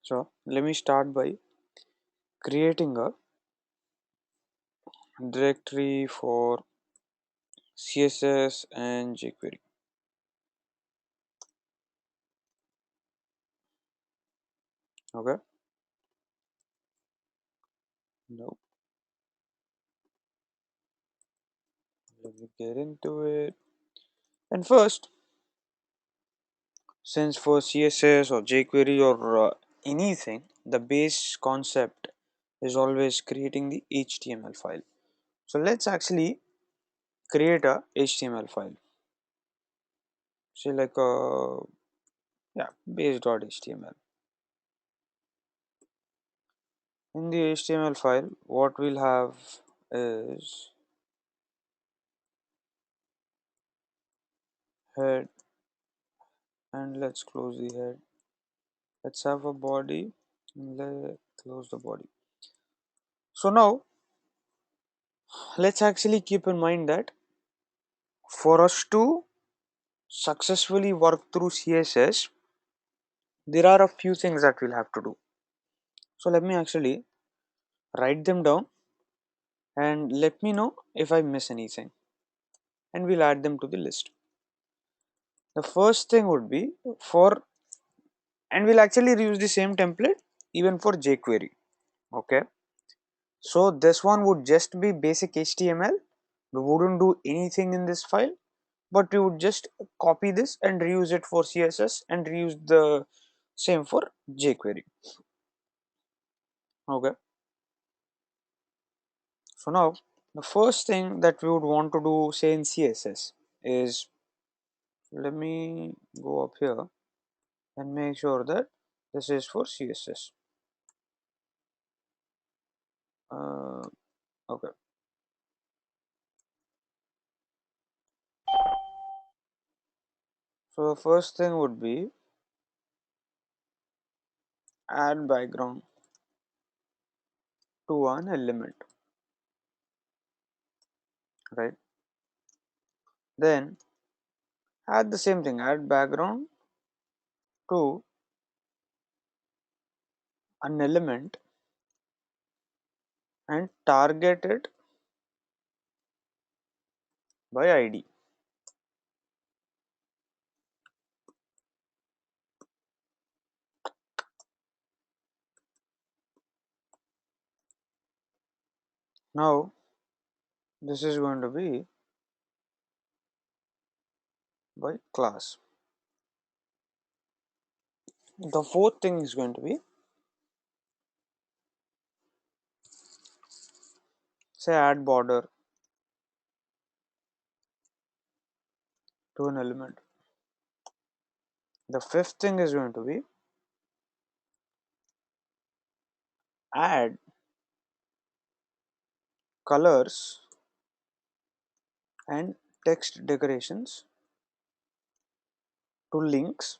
So let me start by creating a directory for CSS and jQuery. Okay, now let me get into it. And first, since for CSS or jQuery or anything, the base concept is always creating the HTML file. So let's actually create a HTML file. Say like a yeah base.html. In the HTML file, what we'll have is head, and let's close the head. Let's have a body, and let's close the body. So now let's actually keep in mind that for us to successfully work through CSS, there are a few things that we'll have to do. So let me actually write them down and let me know if I miss anything, and we'll add them to the list. The first thing would be for, and we'll actually reuse the same template even for jQuery. Okay, so this one would just be basic HTML. We wouldn't do anything in this file, but we would just copy this and reuse it for CSS and reuse the same for jQuery. Okay, so now the first thing that we would want to do, say in CSS, is, let me go up here and make sure that this is for CSS. Okay, so the first thing would be add background to an element, right? Then add the same thing, add background to an element and target it by ID. Now this is going to be by class. The fourth thing is going to be, say, add border to an element. The fifth thing is going to be add colors and text decorations to links,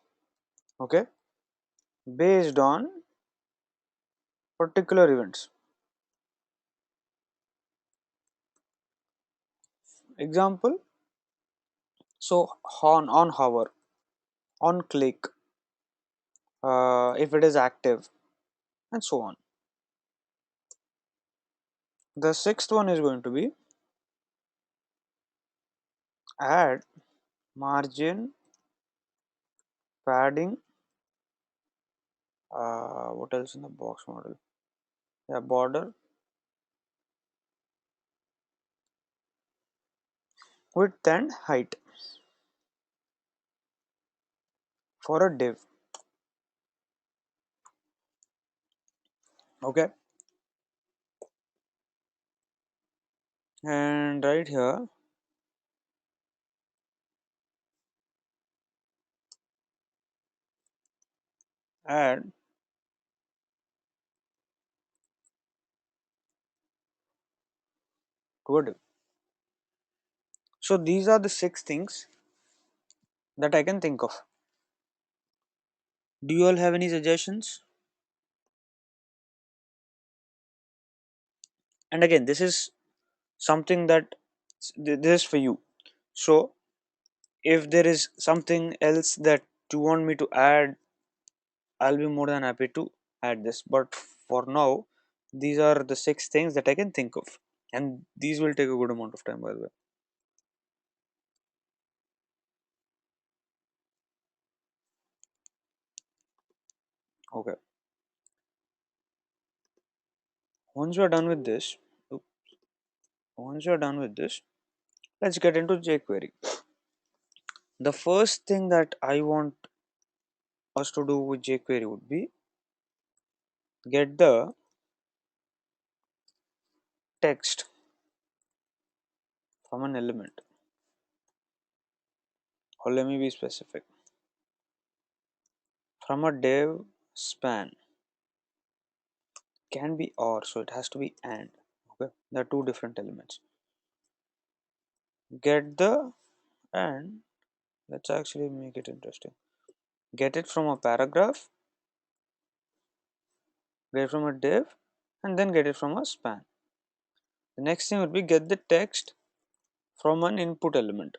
okay, based on particular events. Example, so on hover, on click, if it is active, and so on. The sixth one is going to be add margin, padding, what else in the box model, yeah, border, width and height for a div. Okay, and right here add to a div. So these are the six things that I can think of. Do you all have any suggestions? And again, this is something that this is for you. So if there is something else that you want me to add, I'll be more than happy to add this, but for now these are the 6 things that I can think of, and these will take a good amount of time, by the way. Okay, once you are done with this, once you are done with this, let's get into jQuery. The first thing that I want us to do with jQuery would be get the text from an element, or let me be specific, from a dev span. Can be or, so it has to be and. Okay, there are two different elements. Get the and, let's actually make it interesting. Get it from a paragraph, get it from a div, and then get it from a span. The next thing would be get the text from an input element.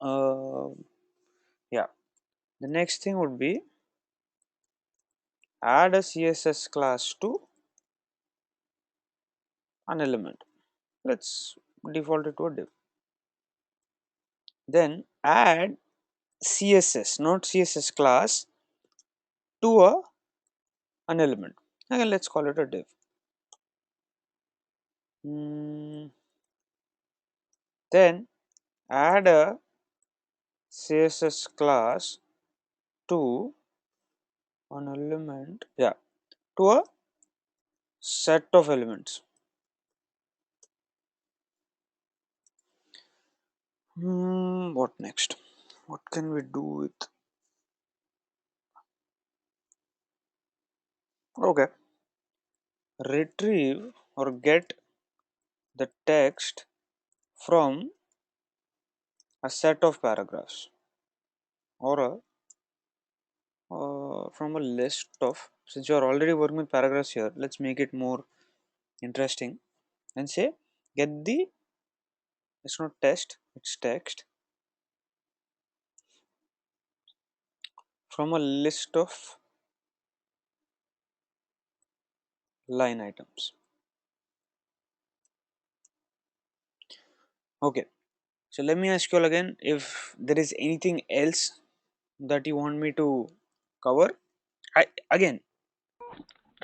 Uh, yeah. The next thing would be add a CSS class to an element. Let's default it to a div. Then add CSS, not CSS class, to an element. Again, let's call it a div. Then add a CSS class to an element, yeah, to a set of elements. What next? What can we do with? Okay, retrieve or get the text from a set of paragraphs, or from a list of. Since you are already working with paragraphs here, let's make it more interesting and say get the, it's not test, it's text from a list of line items. Okay, so let me ask you all again if there is anything else that you want me to cover. I again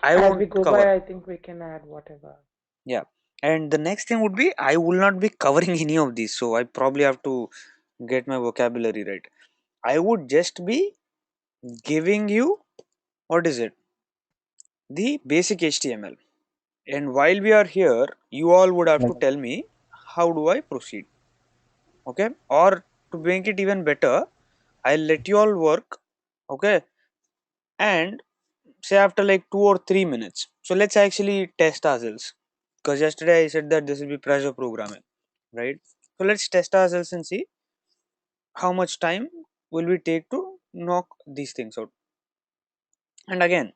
I As we won't go cover. by, I think we can add whatever. Yeah, and the next thing would be I will not be covering any of these, so I probably have to get my vocabulary right. I would just be giving you, what is it, the basic HTML, and while we are here, you all would have to tell me how do I proceed. Okay, or to make it even better, I'll let you all work. Okay, and say after like 2 or 3 minutes. So let's actually test ourselves, because yesterday I said that this will be pressure programming, right? So let's test ourselves and see how much time will we take to knock these things out. And again,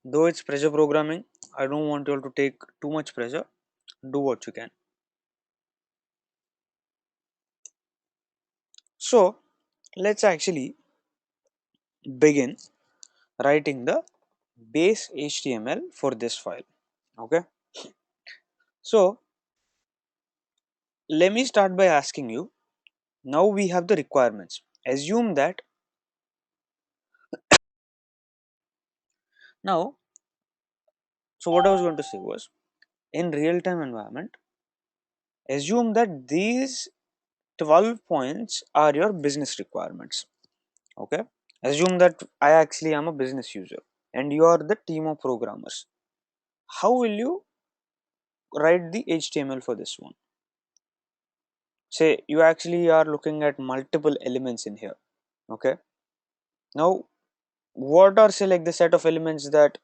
though it's pressure programming, I don't want you all to take too much pressure. Do what you can. So let's actually begin writing the base HTML for this file. Okay, so let me start by asking you, now we have the requirements. Assume that now, so what I was going to say was, in real time environment, assume that these 12 points are your business requirements. Okay, assume that I actually am a business user and you are the team of programmers. How will you write the HTML for this one? Say you actually are looking at multiple elements in here. Okay, now what are, say, like the set of elements that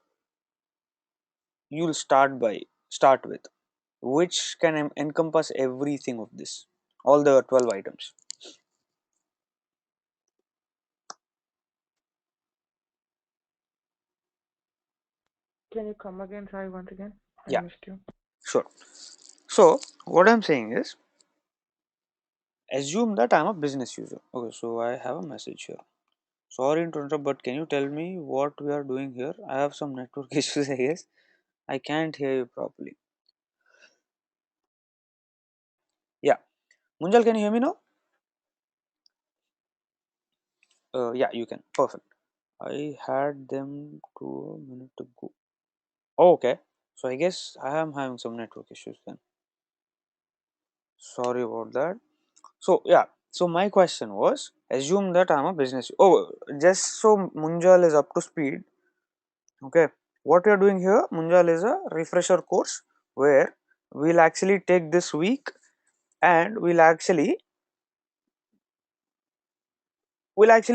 you'll start with, which can encompass everything of this, all the 12 items? Can you come again? Try once again. I Yeah, missed you. sure. So what I'm saying is, assume that I'm a business user. Okay, so I have a message here. Sorry to interrupt, but can you tell me what we are doing here? I have some network issues, I guess. I can't hear you properly. Yeah. Munjal, can you hear me now? Yeah, you can. Perfect. I had them 2 minutes ago. Oh, okay. So I guess I am having some network issues then. Sorry about that. So yeah. So my question was, assume that I'm a business. Oh, just so Munjal is up to speed. Okay. What we are doing here, Munjal, is a refresher course where we'll actually take this week and we'll actually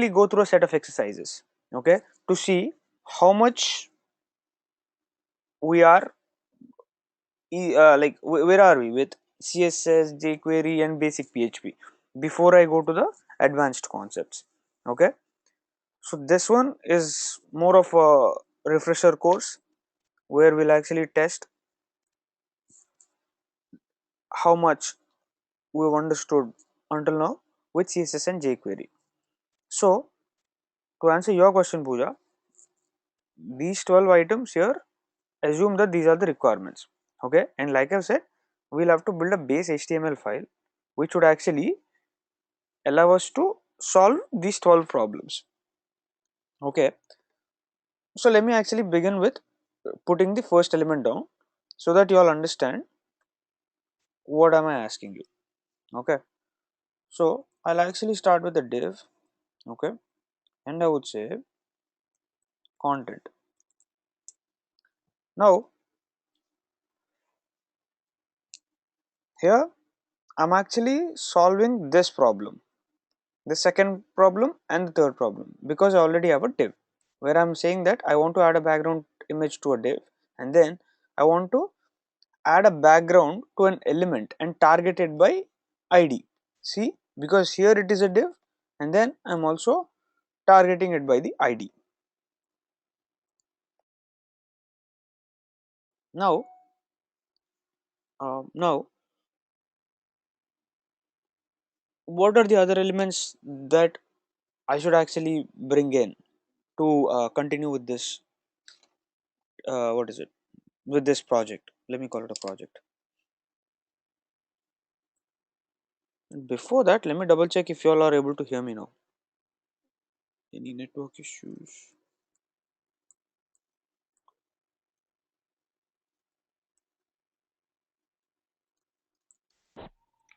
go through a set of exercises. Okay, to see how much we are like where are we with CSS, jQuery and basic PHP before I go to the advanced concepts. Okay, so this one is more of a refresher course where we'll actually test how much we've understood until now with CSS and jQuery. So to answer your question, Pooja, these 12 items here, assume that these are the requirements. Okay, and like I've said, we'll have to build a base HTML file which would actually allow us to solve these 12 problems. Okay, so let me actually begin with putting the first element down so that you all understand what am I asking you. Okay, so I'll actually start with the div. Okay, and I would say content. Now here I'm actually solving this problem, the second problem and the third problem, because I already have a div where I'm saying that I want to add a background image to a div, and then I want to add a background to an element and target it by ID. See, because here it is a div and then I'm also targeting it by the ID. Now what are the other elements that I should actually bring in to continue with this what is it, with this project? Let me call it a project. Before that, let me double check if you all are able to hear me now. Any network issues?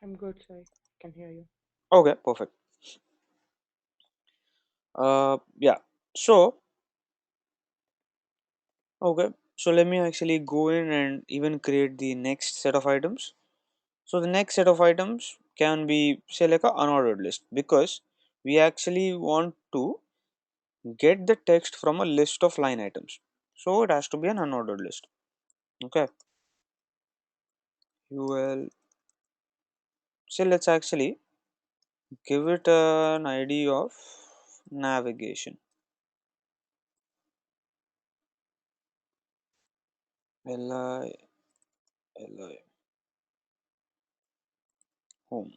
I'm good, Sai. Can hear you. Okay, perfect. Yeah. So, okay. So let me actually go in and even create the next set of items. So the next set of items can be say like a unordered list, because we actually want to get the text from a list of line items. So it has to be an unordered list. Okay. You will say let's actually give it an idea of navigation. Li li home.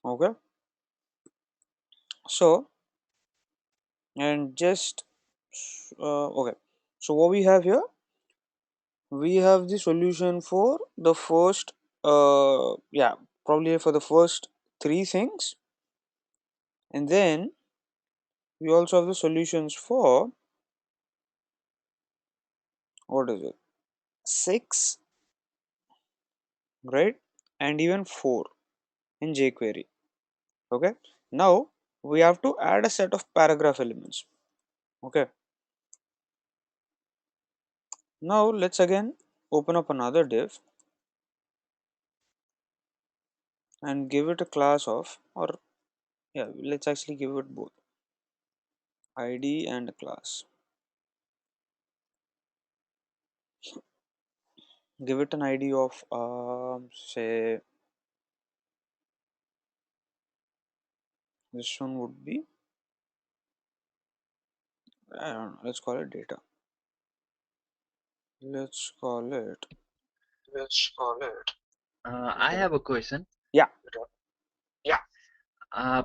Okay. So and just okay. So what we have here, we have the solution for the first yeah, probably for the first three things, and then we also have the solutions for what is it, 6, right, and even 4 in jQuery. Okay, now we have to add a set of paragraph elements. Okay, now let's again open up another div and give it a class of, or yeah, let's actually give it both ID and a class. Give it an ID of say this one would be I don't know, let's call it data. Let's call it. Let's call it. I have a question. Yeah, Yeah. Uh,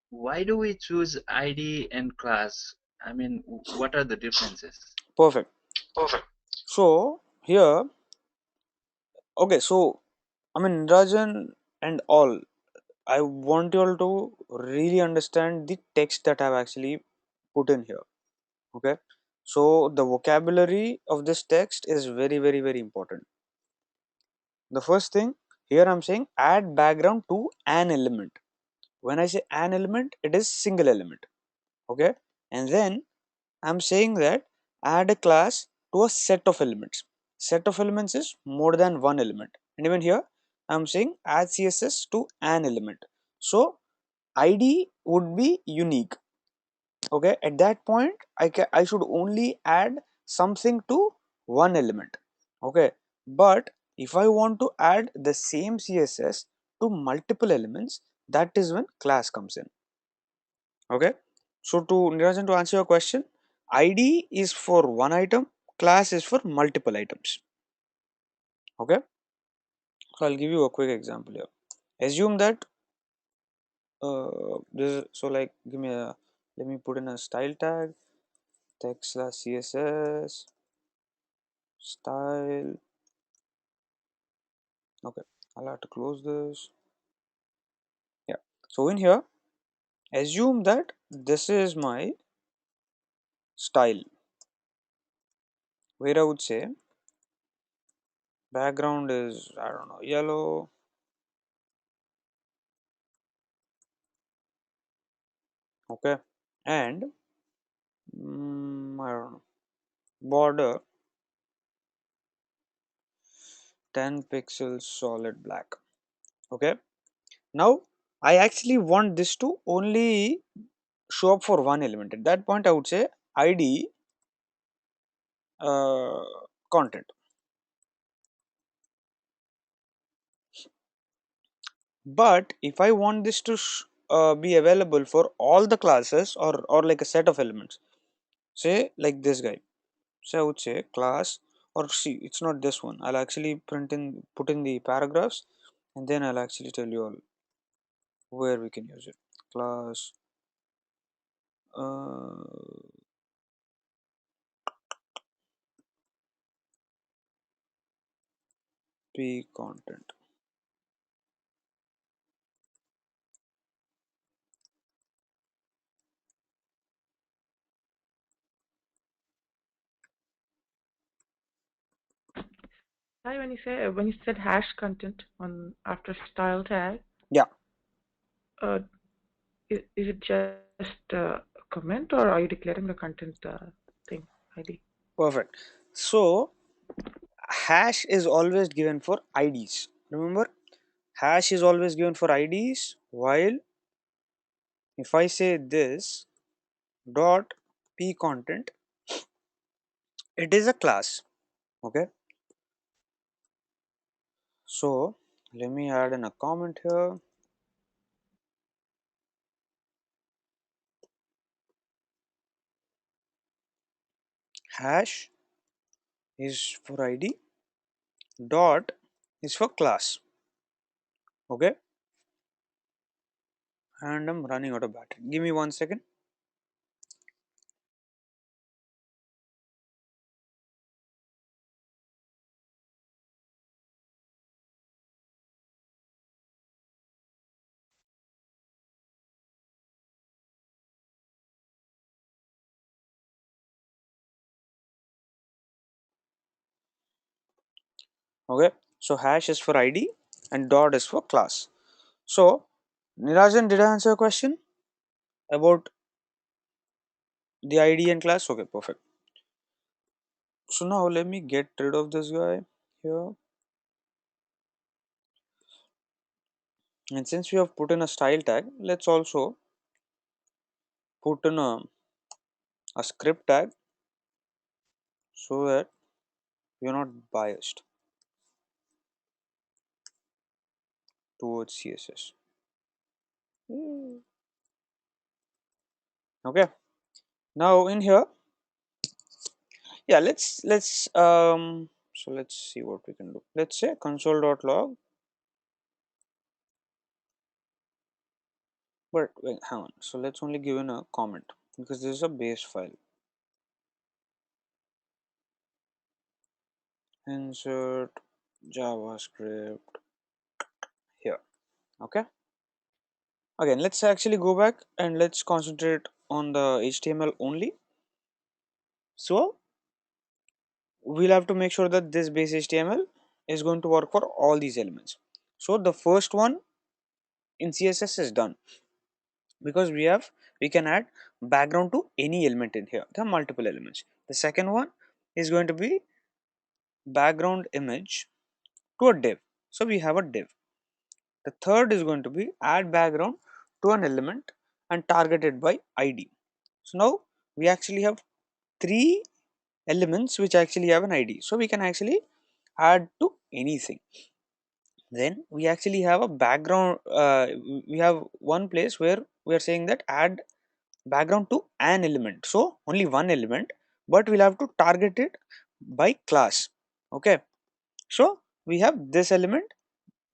why do we choose ID and class? I mean, what are the differences? perfect. Perfect. So here, okay, so I mean, Rajan and all, I want you all to really understand the text that I've actually put in here. Okay, so the vocabulary of this text is very, very, very important. The first thing here I'm saying add background to an element. When I say an element, it is single element. Okay, and then I'm saying that add a class to a set of elements. Set of elements is more than one element. And even here, I'm saying add CSS to an element. So ID would be unique. Okay, at that point, I should only add something to one element. Okay, but if I want to add the same CSS to multiple elements, that is when class comes in. Okay, so to Niranjan, to answer your question, ID is for one item, class is for multiple items. Okay, so I'll give you a quick example here. Assume that this, so like give me a, let me put in a style tag, text slash CSS style. Okay, I'll have to close this. Yeah, so in here, assume that this is my style, where I would say background is, I don't know, yellow. Okay, and I don't know, border 10 pixels solid black. Okay, now I actually want this to only show up for one element. At that point I would say id uh, content. But if I want this to be available for all the classes, or like a set of elements, say like this guy, so I would say class, or see, it's not this one, I'll actually put in the paragraphs, and then I'll actually tell you all where we can use it. Class uh, p content. Hi, when you said hash content on after style tag, Yeah, uh, is it just a comment or are you declaring the content thing ID? perfect. So hash is always given for IDs. Remember, hash is always given for IDs, while if I say this dot p content, it is a class. Okay, so let me add in a comment here. Hash is for ID, dot is for class. Okay, and I'm running out of battery. Give me 1 second. Okay, so hash is for ID and dot is for class. So Nirajan, did I answer your question about the ID and class? Okay, perfect. So now let me get rid of this guy here. And since we have put in a style tag, let's also put in a script tag so that we are not biased towards CSS. Okay, Now in here, yeah, let's see what we can do. Let's say console.log, but wait, hang on. So let's only give in a comment because this is a base file. Insert JavaScript here. Okay. Again, let's actually go back and let's concentrate on the HTML only. So we'll have to make sure that this base HTML is going to work for all these elements. So the first one in CSS is done because we can add background to any element in here. There are multiple elements. The second one is going to be background image to a div. So we have a div. The third is going to be add background to an element and targeted by ID. So now we actually have three elements which actually have an ID. So we can actually add to anything. Then we actually have a background. We have one place where we are saying that add background to an element. So only one element, but we'll have to target it by class. Okay. So we have this element,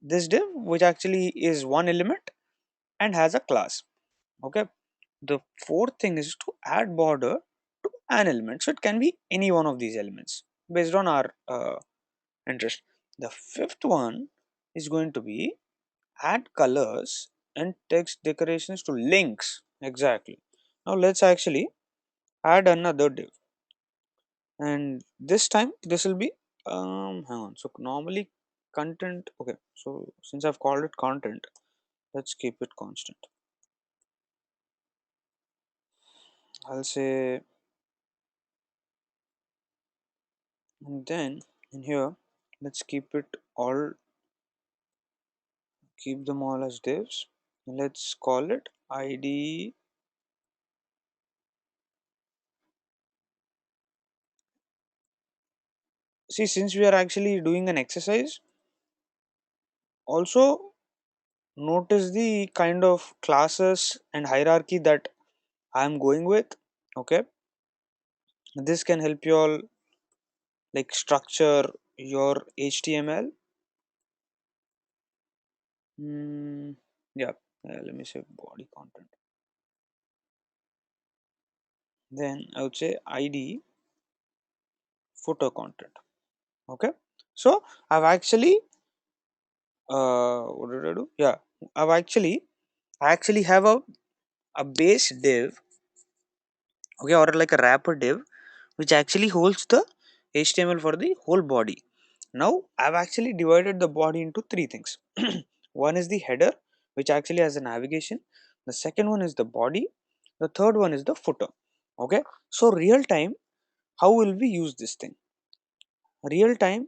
this div, which actually is one element and has a class. Okay. The fourth thing is to add border to an element. So it can be any one of these elements based on our interest. The fifth one is going to be add colors and text decorations to links. Exactly. Now let's actually add another div, and this time this will be hang on. So normally content. Okay, so since I've called it content, let's keep it constant. I'll say, and then in here let's keep it all, keep them all as divs. Let's call it id. See, since we are actually doing an exercise, also notice the kind of classes and hierarchy that I'm going with. Okay, this can help you all like structure your HTML. Yeah, let me say body content. Then I would say ID footer content. Okay, so I've actually what did I do? Yeah, I've actually I actually have a base div, okay, or like a wrapper div, which actually holds the HTML for the whole body. Now I've actually divided the body into three things. One is the header, which actually has a navigation. The second one is the body. The third one is the footer. Okay, so real time, how will we use this thing? Real time,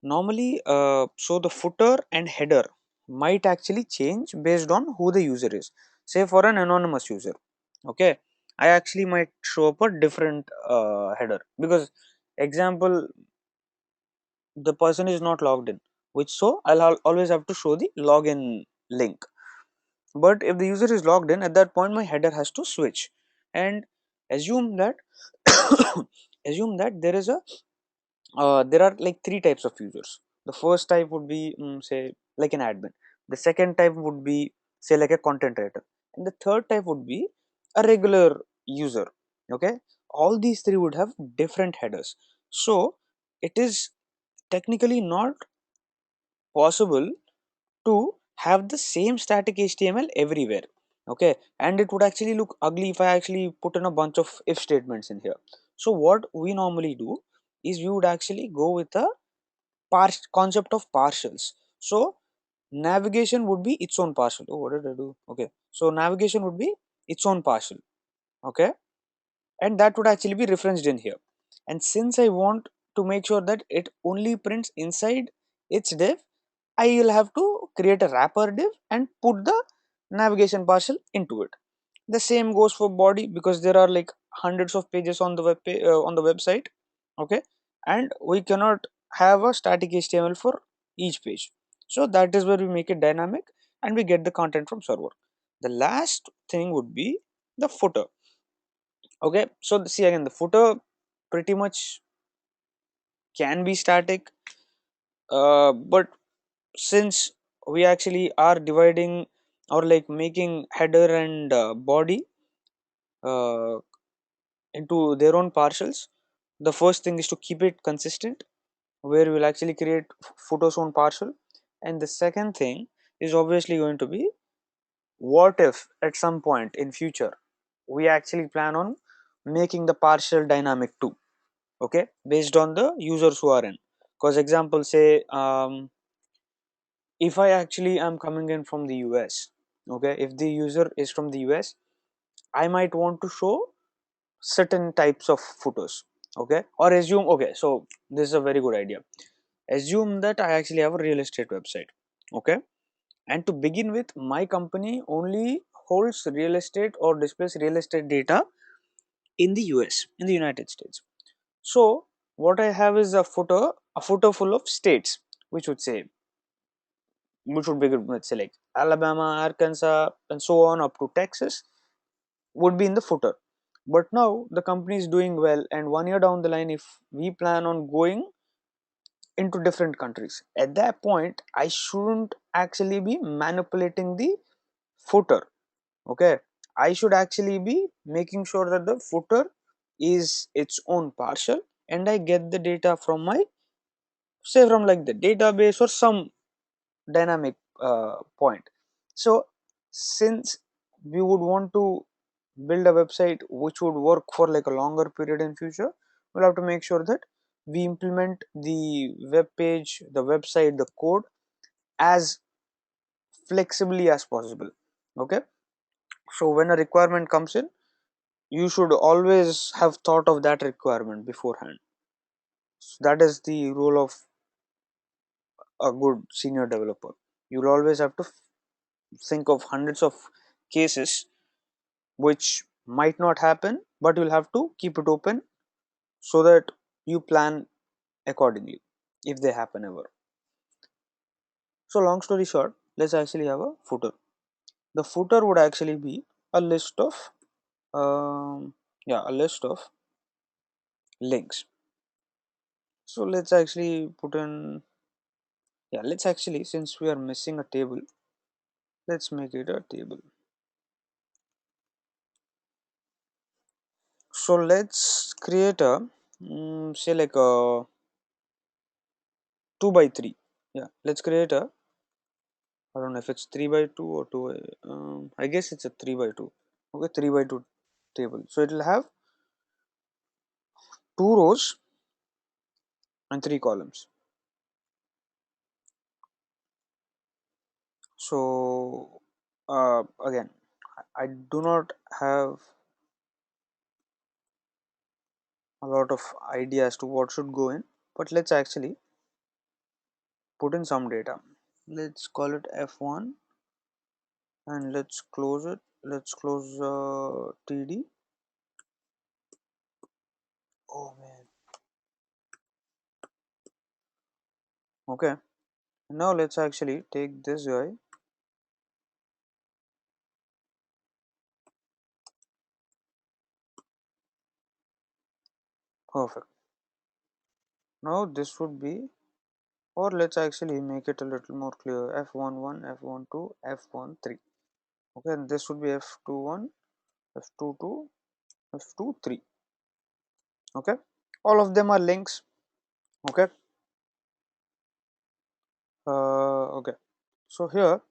normally, so the footer and header might actually change based on who the user is. Say for an anonymous user, okay, I actually might show up a different header because example, the person is not logged in, which so always have to show the login link. But if the user is logged in, at that point my header has to switch, and assume that assume that there is a there are like three types of users. The first type would be say like an admin. The second type would be say like a content writer, and the third type would be a regular user. Okay, all these three would have different headers. So it is technically not possible to have the same static HTML everywhere. Okay, and it would actually look ugly if I actually put in a bunch of if statements in here. So what we normally do is we would actually go with a concept of partials. So navigation would be its own partial. Oh, what did I do? Okay, so navigation would be its own partial. Okay, and that would actually be referenced in here. And since I want to make sure that it only prints inside its div, I will have to create a wrapper div and put the navigation partial into it. The same goes for body because there are like hundreds of pages on the on the website. Okay, and we cannot have a static HTML for each page. So that is where we make it dynamic and we get the content from server. The last thing would be the footer. Okay, so see again, the footer pretty much can be static, but since we actually are dividing or like making header and body uh, into their own partials, the first thing is to keep it consistent, where we'll actually create photo's own partial. And the second thing is obviously going to be, what if at some point in future we actually plan on making the partial dynamic too, okay, based on the users who are in. Because example, say if I actually am coming in from the US, okay, if the user is from the US, I might want to show certain types of photos, okay, or assume, okay, so this is a very good idea. Assume that I actually have a real estate website, okay, and to begin with, my company only holds real estate or displays real estate data in the US, in the United States. So what I have is a footer full of states, which would say, which would be good, let's say like Alabama, Arkansas, and so on up to Texas would be in the footer. But now the company is doing well, and 1 year down the line, if we plan on going into different countries, at that point I shouldn't actually be manipulating the footer, okay. I should actually be making sure that the footer is its own partial, and I get the data from my, say from like the database or some dynamic point. So since we would want to build a website which would work for like a longer period in future, we'll have to make sure that we implement the web page, the website, the code as flexibly as possible, okay. So when a requirement comes in, you should always have thought of that requirement beforehand. So that is the role of a good senior developer. You'll always have to think of hundreds of cases which might not happen, but you'll have to keep it open so that you plan accordingly if they happen ever. So long story short, let's actually have a footer. The footer would actually be a list of yeah, a list of links. So let's actually put in, yeah, let's actually, since we are missing a table, let's make it a table. So let's create a say like a 2 by 3. Yeah, let's create a, I don't know if it's 3 by 2 or 2 by, I guess it's a 3 by 2. Okay, 3 by 2 table. So it will have 2 rows and 3 columns. So again, I do not have a lot of idea as to what should go in, but let's actually put in some data. Let's call it F1 and let's close it. Let's close TD. Oh man. Okay. Now let's actually take this guy. Perfect. Now this would be, or let's actually make it a little more clear, F11, F12, F13. Okay, and this would be F21, F22, F23. Okay, all of them are links. Okay, okay, so here,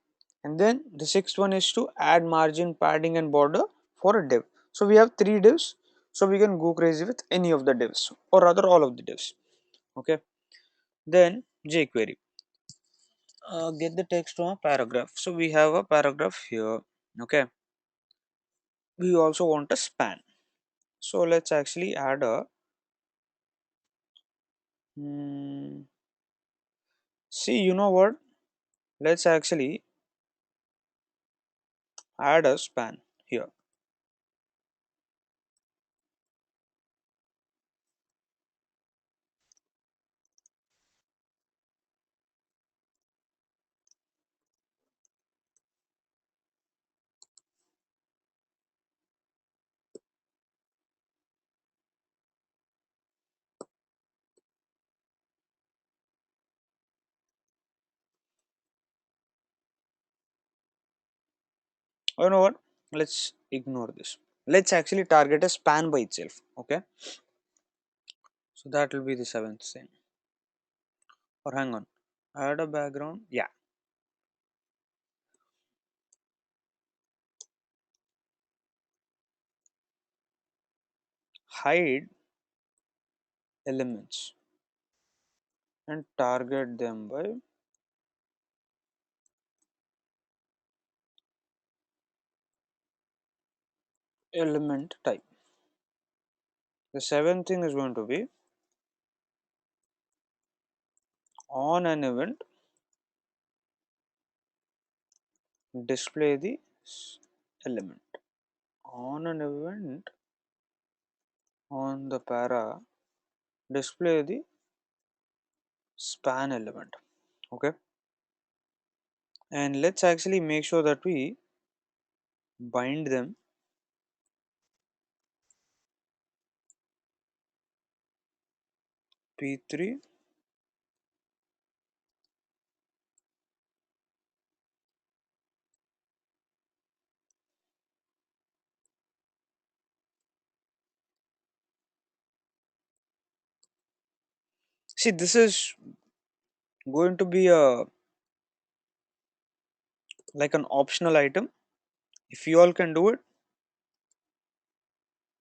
and then the sixth one is to add margin, padding and border for a div. So we have 3 divs, so we can go crazy with any of the divs, or rather all of the divs. Okay, then jQuery, get the text from a paragraph. So we have a paragraph here. Okay, we also want a span. So let's actually add a see, you know what, let's actually add a span here. You know what, let's ignore this. Let's actually target a span by itself. Okay, so that will be the seventh thing. Or hang on, add a background. Yeah, hide elements and target them by element type. The seventh thing is going to be on an event display the element. On an event on the para display the span element. Okay, and let's actually make sure that we bind them p3 see this is going to be a like an optional item. If you all can do it,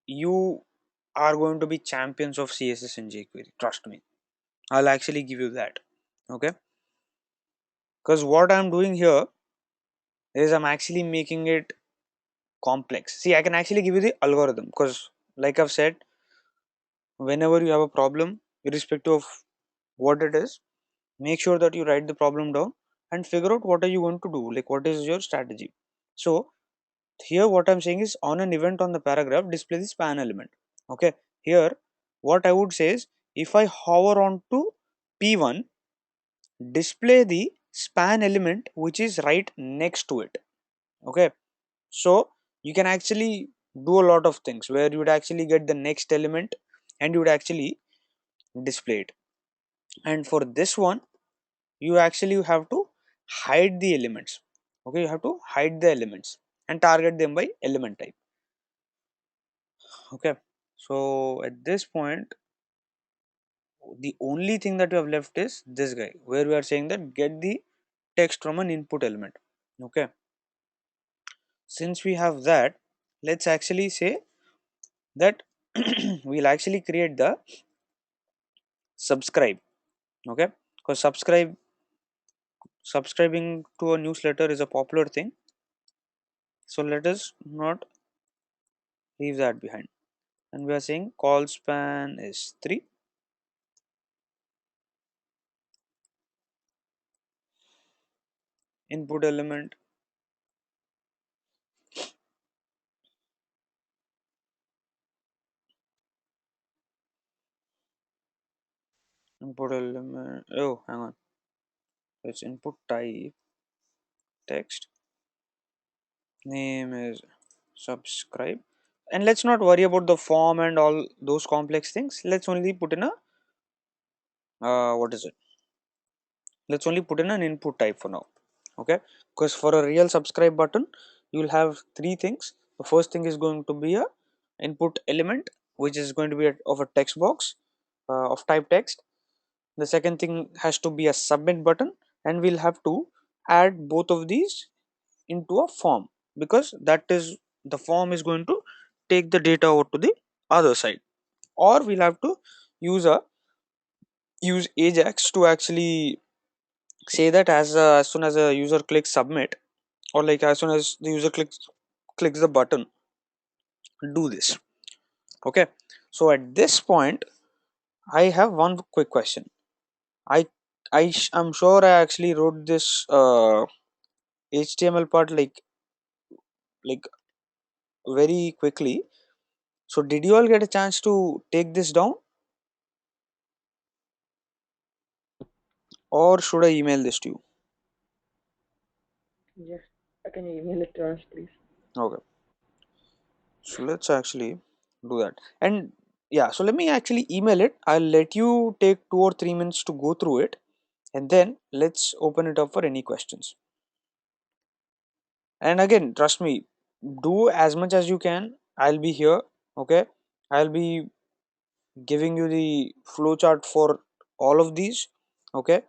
you are going to be champions of CSS and jQuery, trust me. I'll actually give you that. Okay, because what I'm doing here is I'm actually making it complex. See, I can actually give you the algorithm because like I've said, whenever you have a problem irrespective of what it is, make sure that you write the problem down and figure out what are you going to do, like what is your strategy. So here what I'm saying is on an event on the paragraph display the span element. Okay, here what I would say is if I hover on to p1 display the span element which is right next to it. Okay, so you can actually do a lot of things where you would actually get the next element and you would actually display it. And for this one you actually have to hide the elements. Okay, you have to hide the elements and target them by element type. Okay, so at this point the only thing that you have left is this guy where we are saying that get the text from an input element. Okay, since we have that, let's actually say that we'll actually create the subscribe. Okay, because subscribing to a newsletter is a popular thing, so let us not leave that behind. And we are saying call span is 3, input element input element, oh hang on, it's input type text, name is subscribe, and let's not worry about the form and all those complex things. Let's only put in a what is it, let's only put in an input type for now. Okay, because for a real subscribe button you will have three things. The first thing is going to be a input element which is going to be of a text box of type text. The second thing has to be a submit button, and we'll have to add both of these into a form because that is the form is going to take the data over to the other side. Or we'll have to use a use Ajax to actually say that as soon as a user clicks submit, or like as soon as the user clicks the button, do this. Okay, so at this point I have one quick question. i I'm sure I actually wrote this HTML part like very quickly. So did you all get a chance to take this down, or should I email this to you? Yes. Can you email it to us, please? Okay, so let's actually do that. And yeah, so let me actually email it. I'll let you take 2 or 3 minutes to go through it, and then let's open it up for any questions. And again, trust me, do as much as you can. I'll be here. Okay, I'll be giving you the flowchart for all of these. Okay,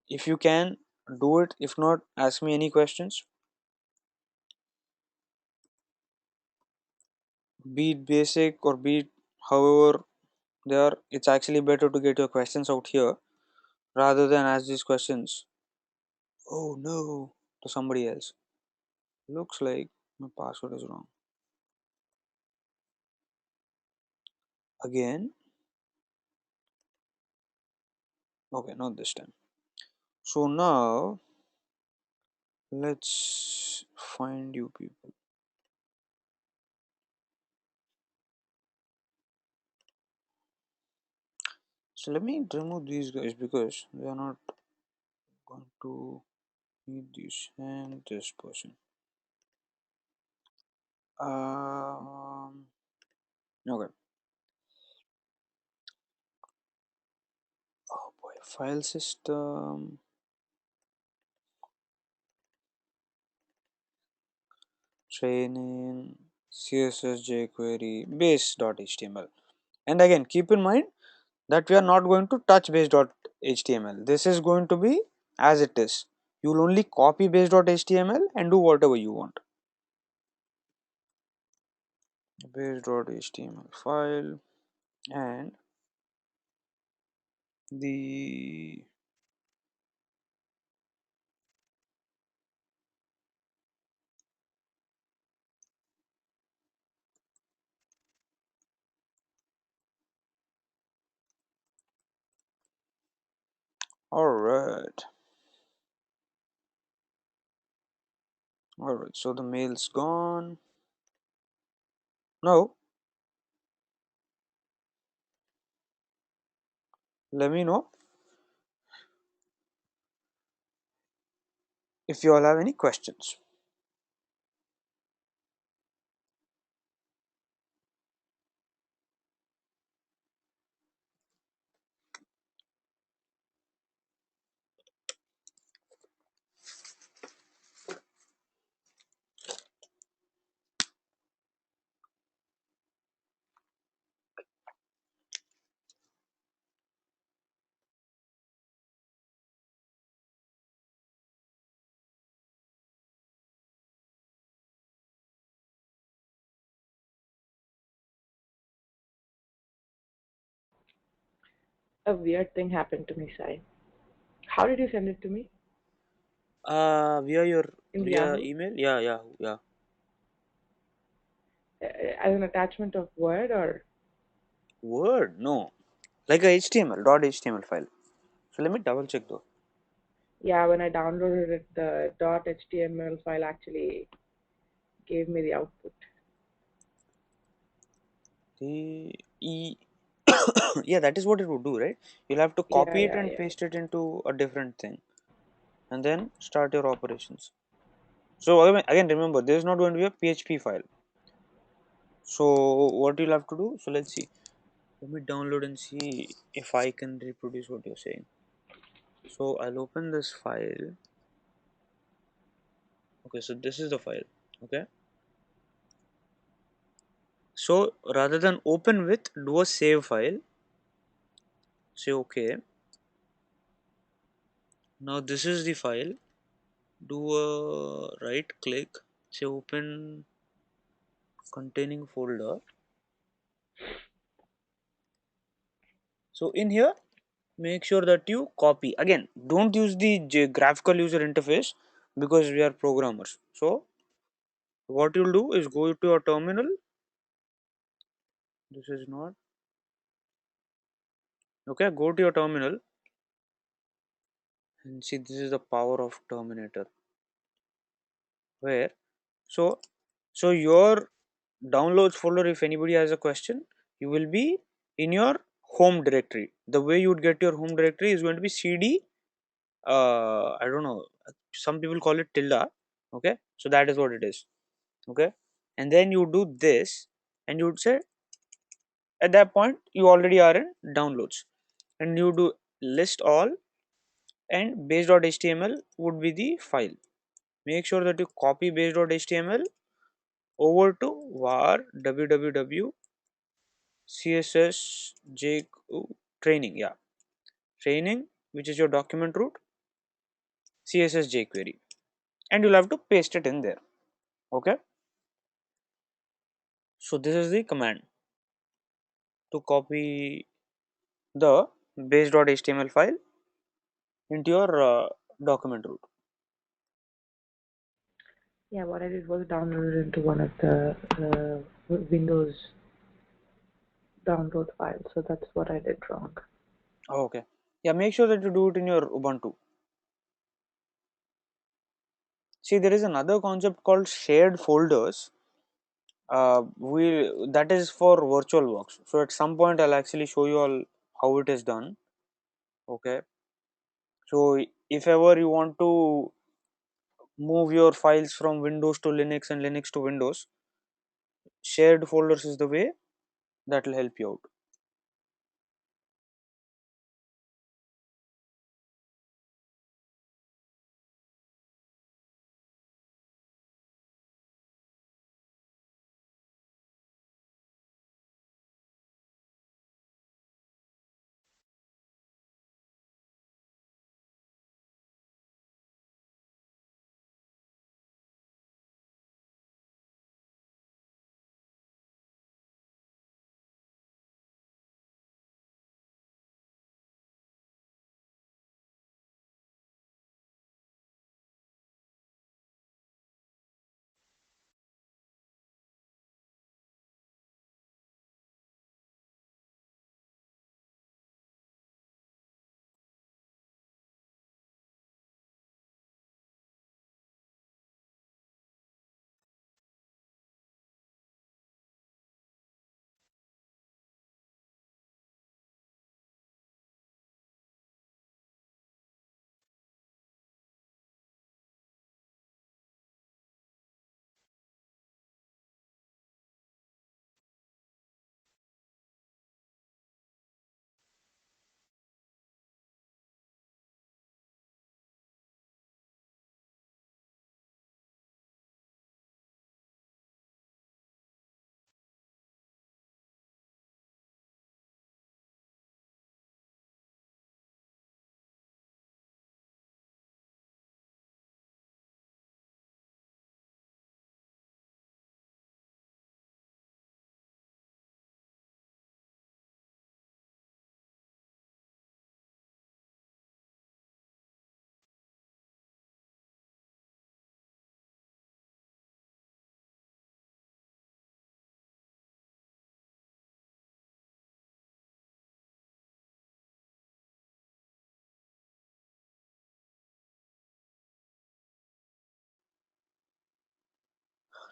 if you can, do it. If not, ask me any questions, be it basic or be it however they are. It's actually better to get your questions out here rather than ask these questions, oh no, to somebody else. Looks like my password is wrong again. Okay, not this time. So now let's find you people. So let me remove these guys because they are not going to need this and this person. Um, okay. Oh boy, file system, training, CSS jQuery, base.html. And again, keep in mind that we are not going to touch base.html. This is going to be as it is. You will only copy base.html and do whatever you want. Base.html file and the alright. Alright, so the mail's gone. Now let me know if you all have any questions. A weird thing happened to me, Sai. How did you send it to me? Via your In the via Yahoo? email? Yeah, yeah, yeah. As an attachment of Word or? Word? No. Like a HTML.html file. So let me double check though. Yeah, when I downloaded it, the .html file actually gave me the output. The e yeah, that is what it would do, right? You'll have to Yeah, copy it yeah, and yeah. paste it into a different thing and then start your operations. So again remember, there is not going to be a PHP file. So what you'll have to do, so let's see. Let me download and see if I can reproduce what you're saying. So I'll open this file. Okay, so this is the file. Okay. So rather than open with, do a save file. Say okay. Now this is the file. Do a right click. Say open containing folder. So in here, make sure that you copy. Again, don't use the graphical user interface because we are programmers. So what you'll do is go to your terminal. This is not okay. Go to your terminal and see, this is the power of Terminator. Where so your downloads folder, if anybody has a question, you will be in your home directory. The way you would get your home directory is going to be cd, I don't know, some people call it tilde. Okay, so that is what it is. Okay, and then you do this and you would say, at that point you already are in downloads, and you do list all, and base.html would be the file. Make sure that you copy base.html over to var www css training, yeah, training, which is your document root, css jquery, and you'll have to paste it in there. Okay, so this is the command to copy the base.html file into your document root. Yeah, what I did was download it into one of the Windows download files. So that's what I did wrong. Oh, okay, yeah, make sure that you do it in your Ubuntu. See, there is another concept called shared folders. We That is for VirtualBox. So at some point I'll actually show you all how it is done. Okay, so if ever you want to move your files from Windows to Linux and Linux to Windows, shared folders is the way that will help you out.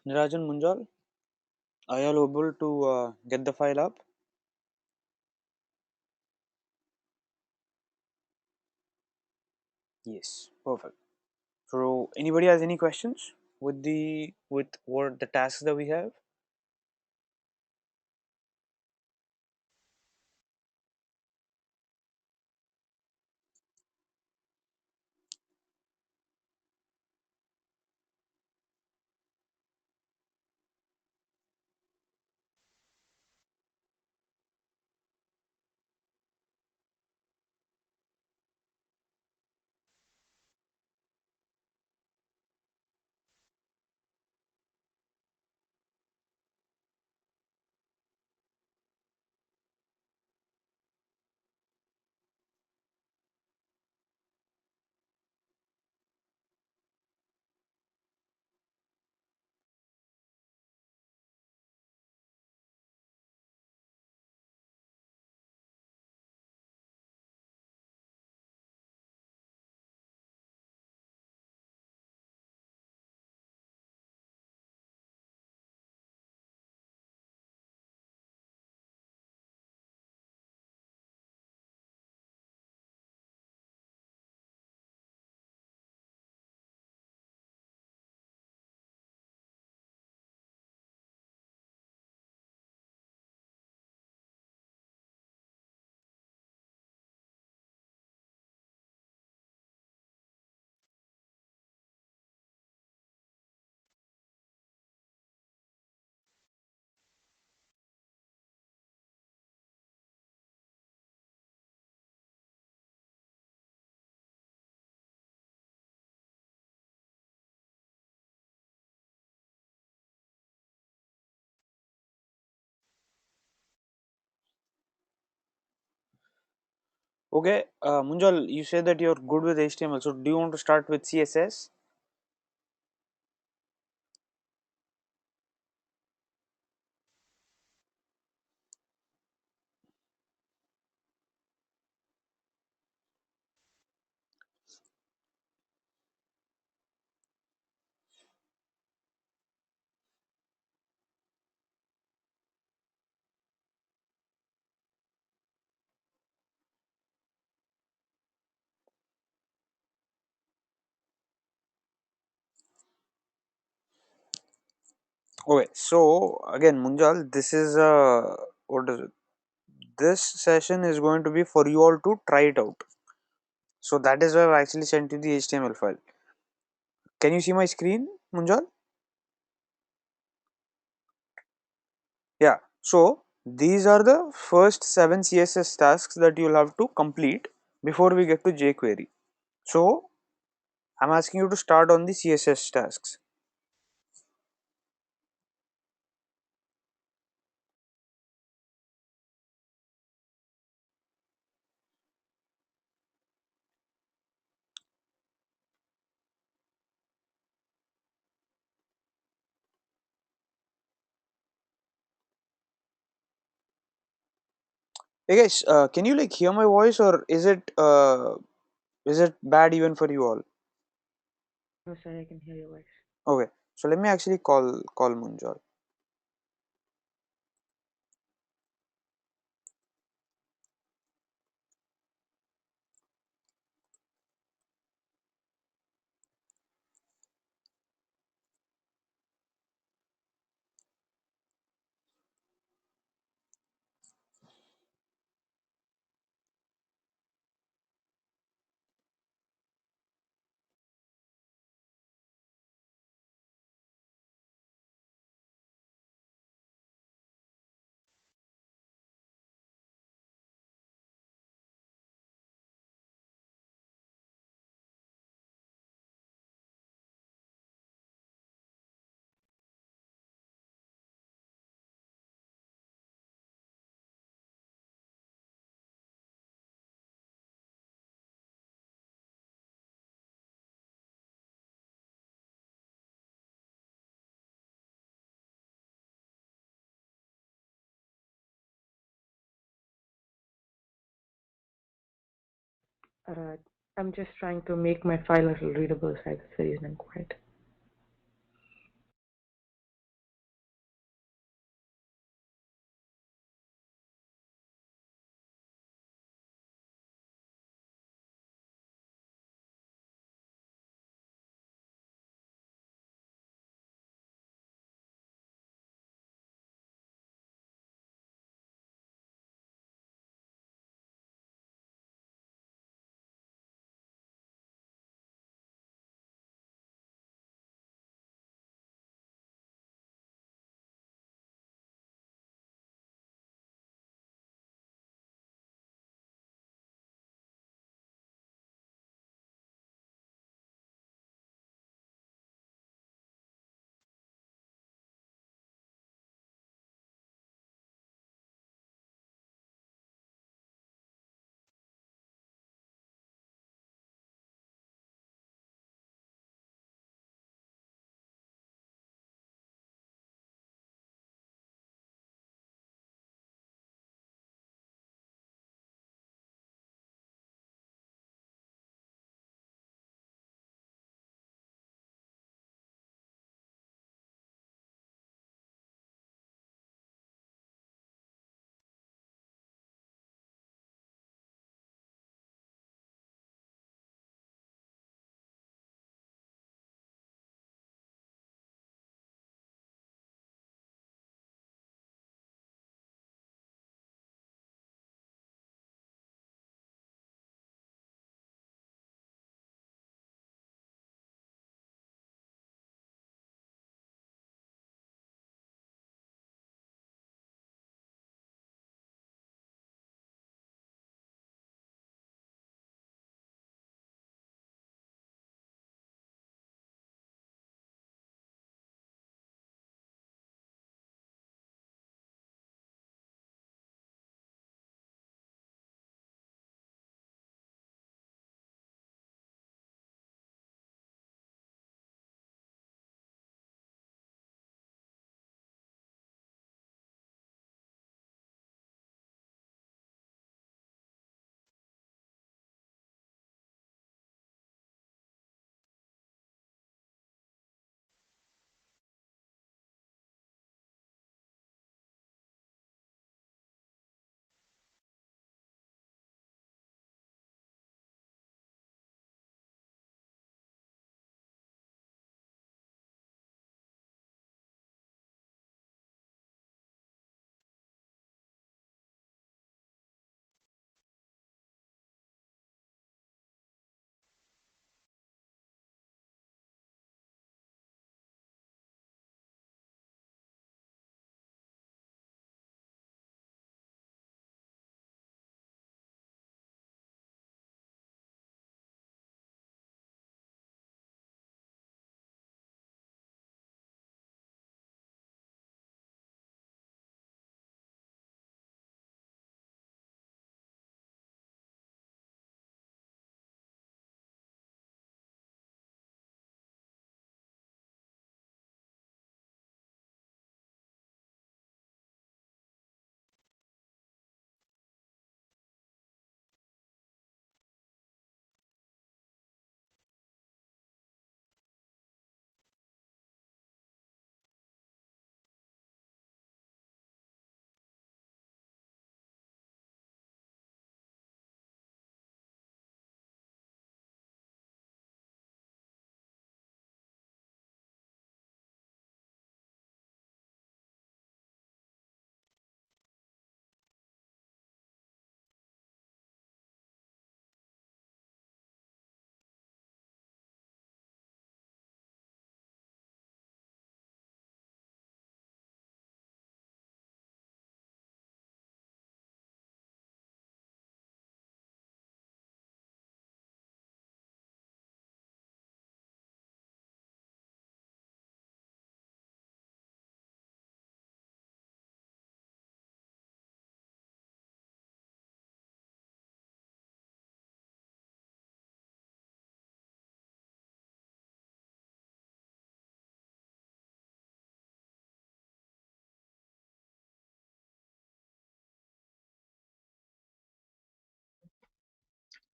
Nirajan Munjal, are you all able to get the file up? Yes, perfect. So anybody has any questions with what the tasks that we have? Okay, Munjal, you said that you're good with HTML. So do you want to start with CSS? Okay, so again, Munjal, this is what is it? This session is going to be for you all to try it out. So that is why I've actually sent you the HTML file. Can you see my screen, Munjal? Yeah. So these are the first 7 CSS tasks that you'll have to complete before we get to jQuery. So I'm asking you to start on the CSS tasks. Hey guys, can you like hear my voice, or is it bad even for you all? No, sir, I can hear your voice. Okay, so let me actually call Munjal. Uh, I'm just trying to make my file a little readable, so that's the reason I'm quiet.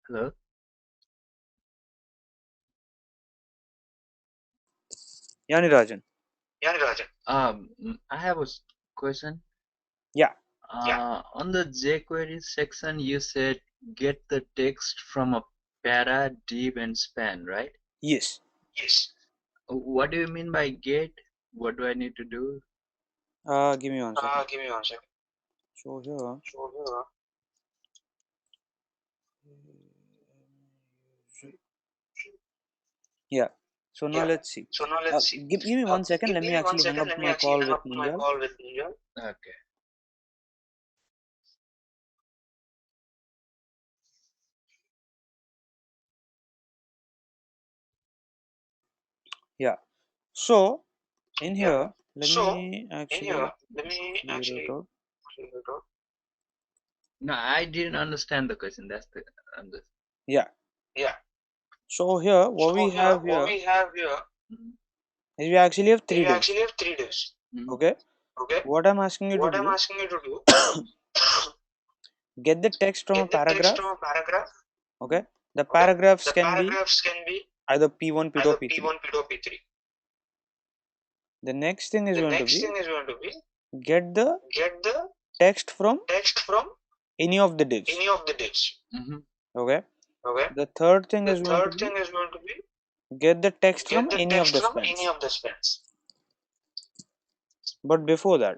Hello. Yani Rajan. I have a question. Yeah. On the jQuery section, you said get the text from a para, div, and span, right? Yes. What do you mean by get? What do I need to do? Give me 1 second. So here. Yeah. So now let's see. Give me 1 second. Let me actually hang up my call with Ninjal. Okay. Yeah. So in here, let me actually clear it out. No, I didn't understand the question. That's the. Yeah. So here, what we have here Mhm. is we actually have 3 divs. Mhm. Okay. What I'm asking you to do, get the text from a paragraph. Okay. The paragraphs can be either P1, P2, or P3. The next thing is going to be get the text from any of the divs. Mhm. Okay. The third thing is going to be get the text from any of the spans. But before that,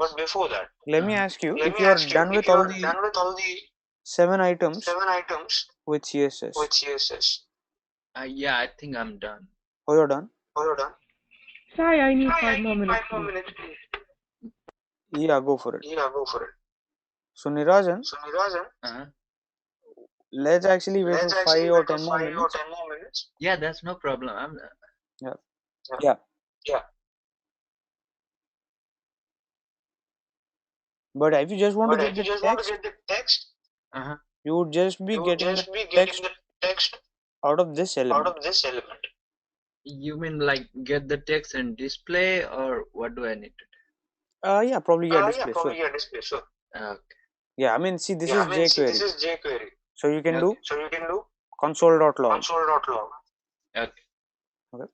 let me ask you if you are done with all the 7 items with CSS. Yeah, I think I'm done. Oh, you're done? Sai, I need 5 more minutes, please. Yeah, go for it. So Nirajan, Uh-huh. let's actually wait for 5 or 10 more minutes. Yeah, that's no problem. I'm. Yeah. But if you just want to get the text, Uh-huh. you would just be getting the text out of this element. You mean like get the text and display, or what do I need to Yeah, probably display. Sure. do? Okay. Yeah, I mean, see, this is jQuery. So you can do Okay. console.log. Okay. Okay.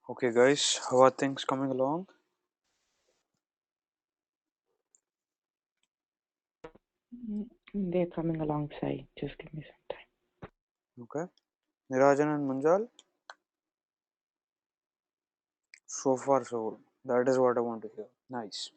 Okay, guys, how are things coming along? Mm, they're coming alongside. Just give me some time. Okay, Nirajan and Munjal, so far so good. That is what I want to hear. Nice.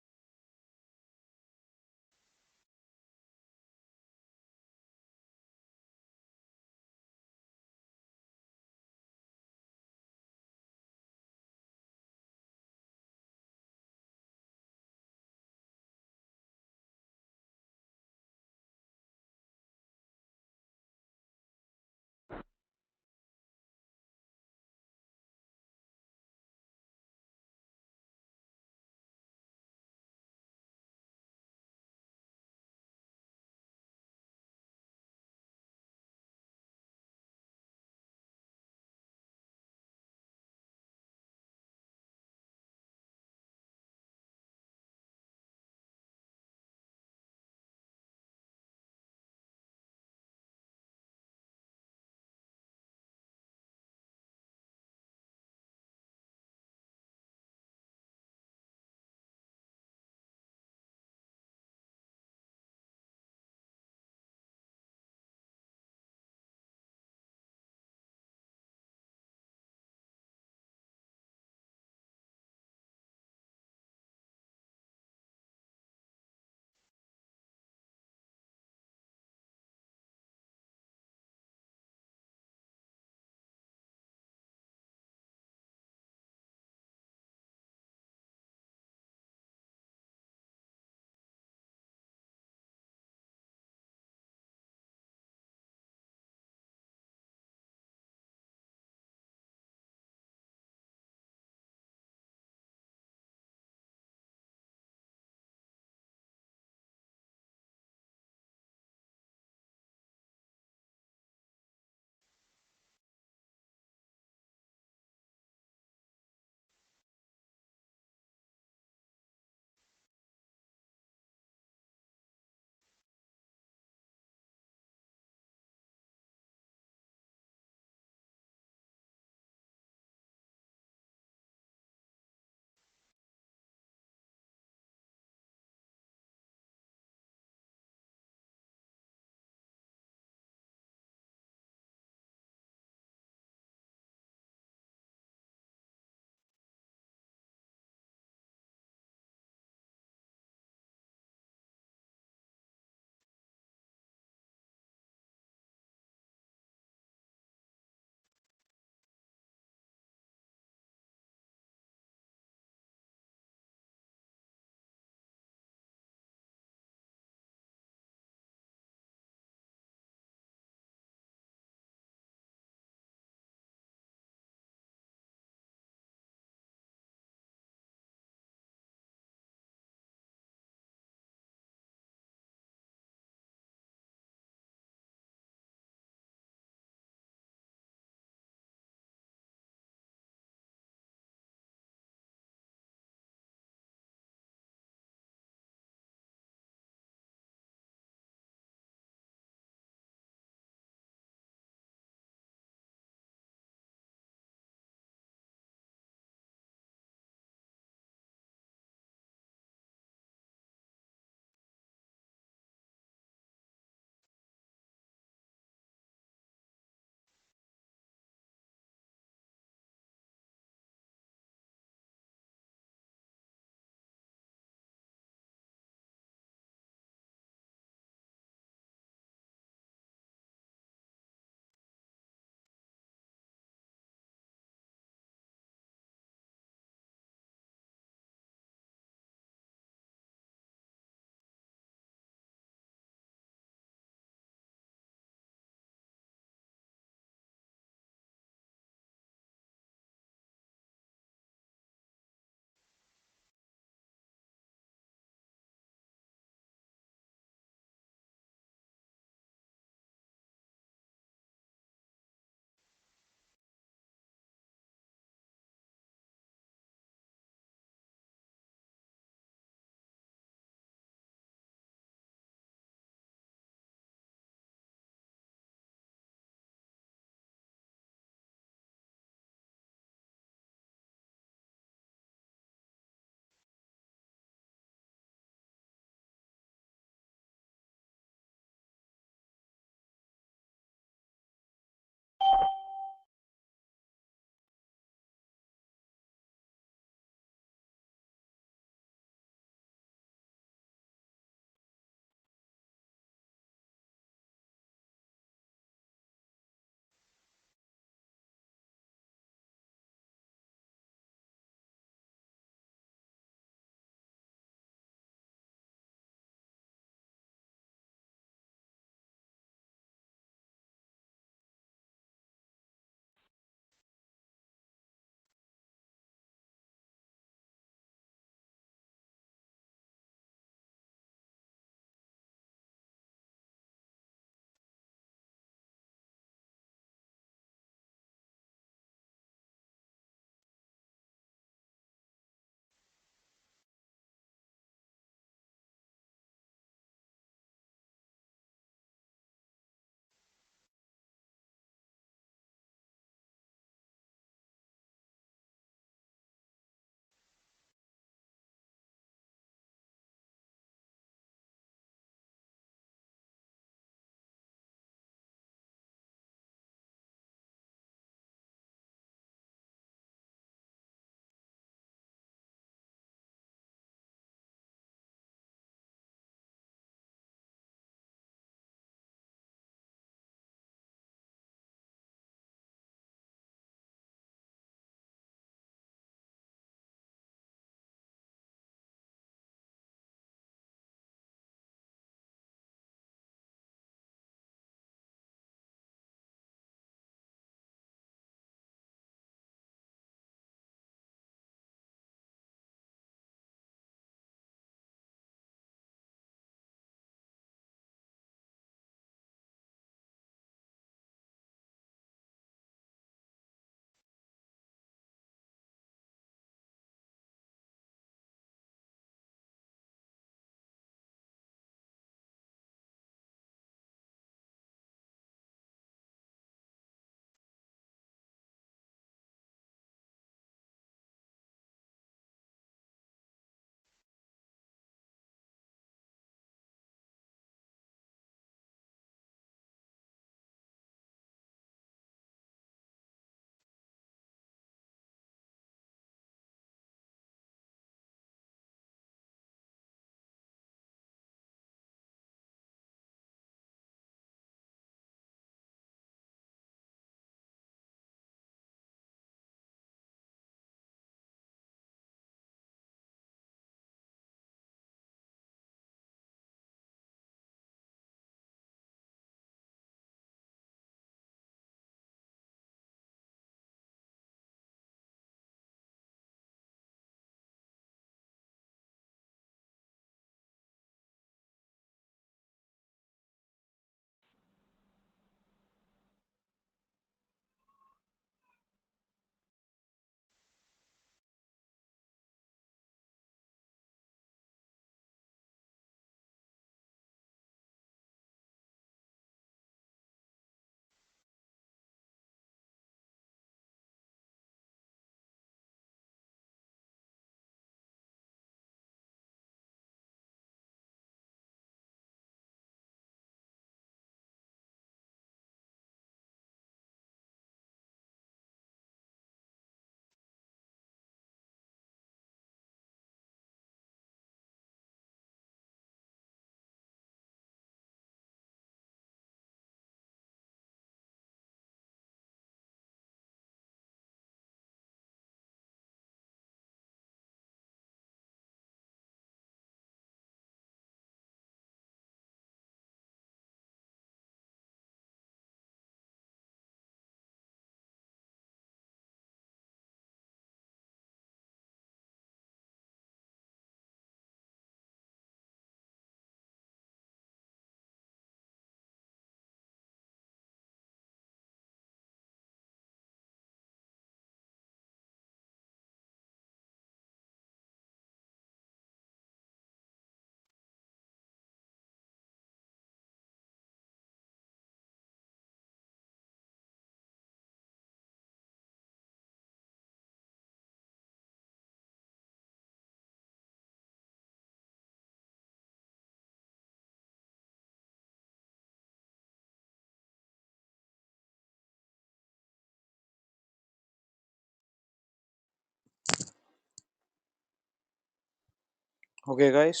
Okay, guys,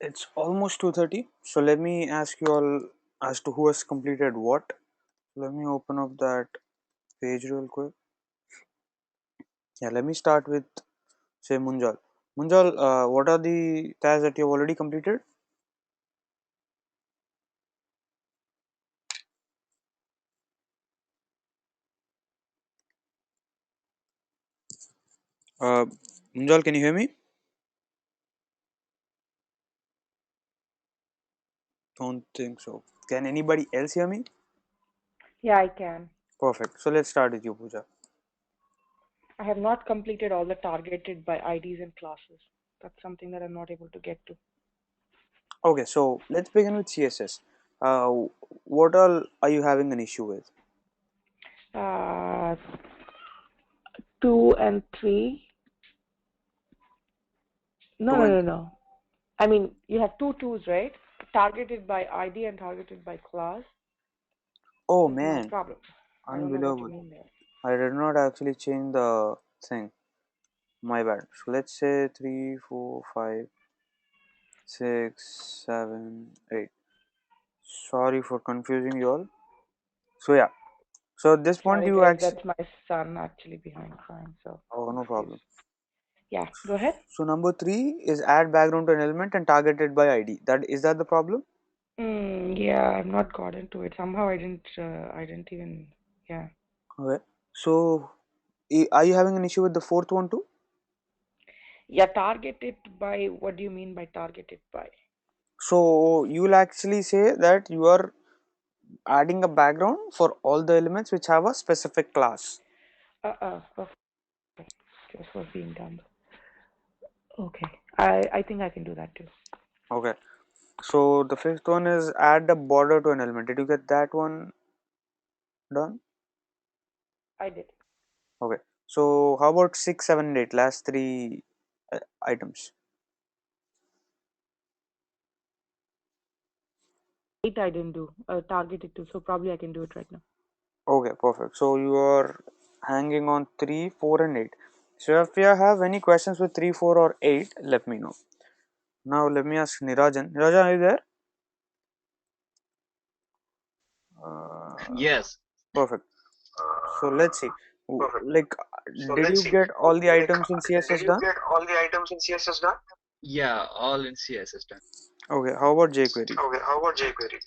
it's almost 2:30. So let me ask you all as to who has completed what. Let me open up that page real quick. Yeah, let me start with say Munjal. Munjal, what are the tasks that you have already completed? Uh, Munjal, can you hear me? Don't think so. Can anybody else hear me? Yeah, I can. Perfect. So let's start with you, Pooja. I have not completed all the targeted by IDs and classes. That's something that I'm not able to get to. Okay, so let's begin with CSS. Uh, what all are you having an issue with? Uh, 2 and 3. No, Two no, and no, no. I mean, you have two twos, right? Targeted by ID and targeted by class oh is my man, problem. I don't know what you unbelievable. mean there. I did not actually change the thing. My bad. So let's say 3, 4, 5, 6, 7, 8. Sorry for confusing you all. So yeah. So at this point Sorry, you guys, actually that's my son actually behind crying, so oh no excuse. problem. Yeah, go ahead. So number 3 is add background to an element and targeted by ID. That is that the problem? Yeah, I've not got into it. Somehow I didn't even, yeah. Okay. So are you having an issue with the fourth one too? Yeah, targeted by, what do you mean by targeted by? So you will actually say that you are adding a background for all the elements which have a specific class. Okay, just was being done. Okay, I think I can do that too. Okay. So the fifth one is add a border to an element. Did you get that one done? I did. Okay. So how about 6, 7, and 8? Last three items. 8 I didn't do. Targeted to, so probably I can do it right now. Okay, perfect. So you are hanging on 3, 4, and 8. So if you have any questions with 3, 4, or 8, let me know. Now let me ask Nirajan. Nirajan, are you there? Uh, Yes. Perfect. So let's see. Perfect. Like, So did let's you see. get all the Like, items in did CSS you done? get all the items in CSS done? Yeah, all in CSS done. Okay. How about jQuery? Okay, how about jQuery?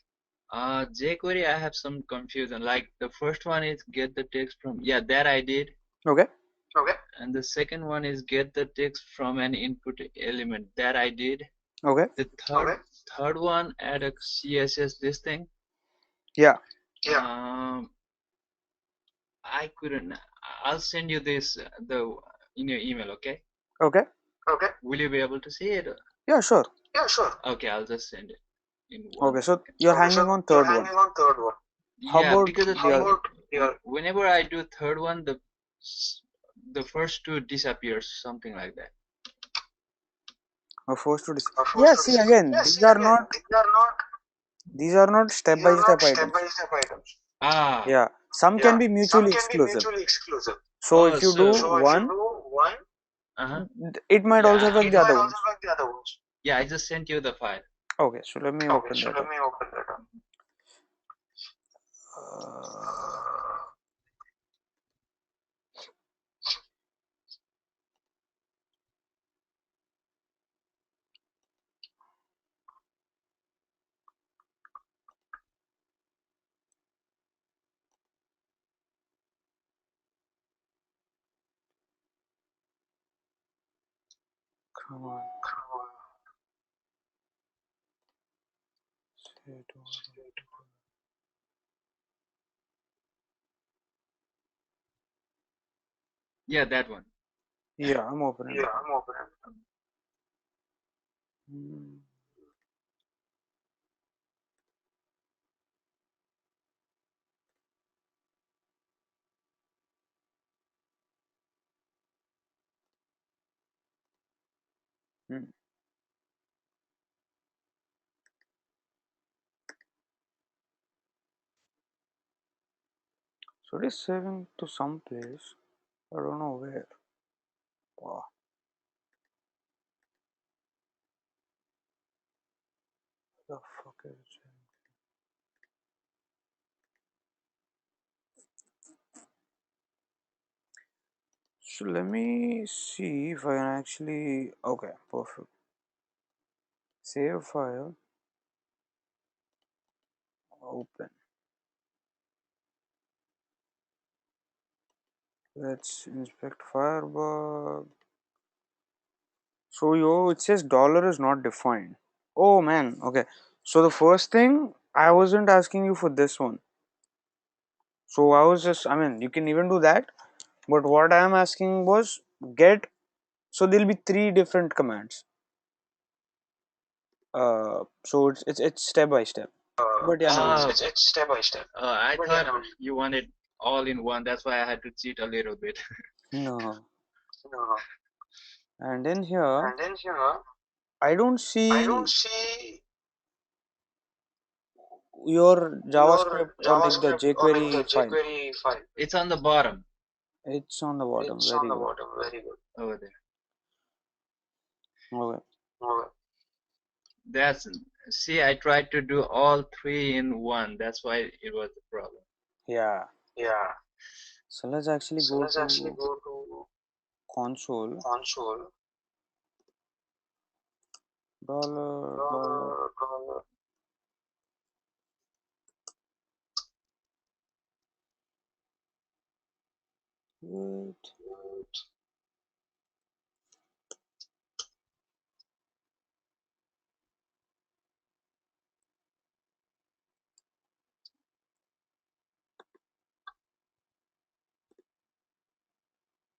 jQuery, I have some confusion. Like the first one is get the text from, yeah, that I did. Okay. Okay. And the second one is get the text from an input element. That I did. Okay. The third one, add a CSS this thing. Yeah. Yeah. I couldn't. I'll send you this in your email, okay? Okay. Okay. Will you be able to see it? Yeah, sure. Yeah, sure. Okay, I'll just send it in one Okay. So second. you're Okay, hanging so on you're third one. hanging on third one. How Yeah, about because the the thing, other? whenever I do third one, the first two disappears, something like that. First to yeah. First to See dis again. Yeah, see again, These are not step these by are step not step items. by step items. Ah, Yeah. Some can yeah. be Some mutually can be exclusive. mutually exclusive. So Oh, if you do so if you one, do one, uh-huh, it might also yeah, affect it the might other also ones. affect the other ones. Yeah, I just sent you the file. Okay. So let me Okay, open so that let up. me open that up. Uh, Come on. Yeah, that one. Yeah, I'm opening Yeah, it up. I'm opening. Hmm. Hmm. So it is saving to some place. I don't know where. Wow. The fuck is it? So let me see if I can actually. Okay, perfect. Save file. Open. Let's inspect Firebug. So it says dollar is not defined. Oh man, okay. So the first thing, I wasn't asking you for this one. So I was just, I mean, you can even do that. But what I am asking was get. So there'll be three different commands. So it's step by step. But yeah, never mind. It's step by step. I thought you wanted all in one. That's why I had to cheat a little bit. No. No. And in here, And then here, I don't I don't see see your your JavaScript or like the JavaScript or like the jQuery file. jQuery file. It's on the bottom. It's on the bottom. It's on Very the good. bottom. Very good. Over there. Okay. Okay. That's see, I tried to do all three in one. That's why it was the problem. Yeah. Yeah. So let's actually So go let's actually to go to console. console. Dollar. Dollar. Wait.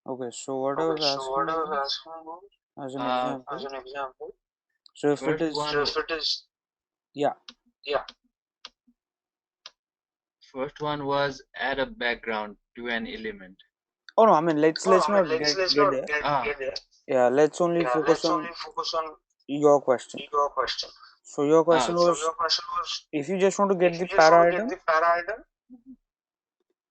Okay. So what I Okay, was so what asking I was was, asking about, as an as example. an example, So if it first is, one, so if it is, yeah. yeah, first one was add a background to an element. Oh no. I mean, let's Oh, I mean, not let's get not there. get there. Yeah. Let's only Yeah, focus let's on only focus on your question. your question. So your question So was, your question was, if you just want to get if the you just para want to get item, the para item,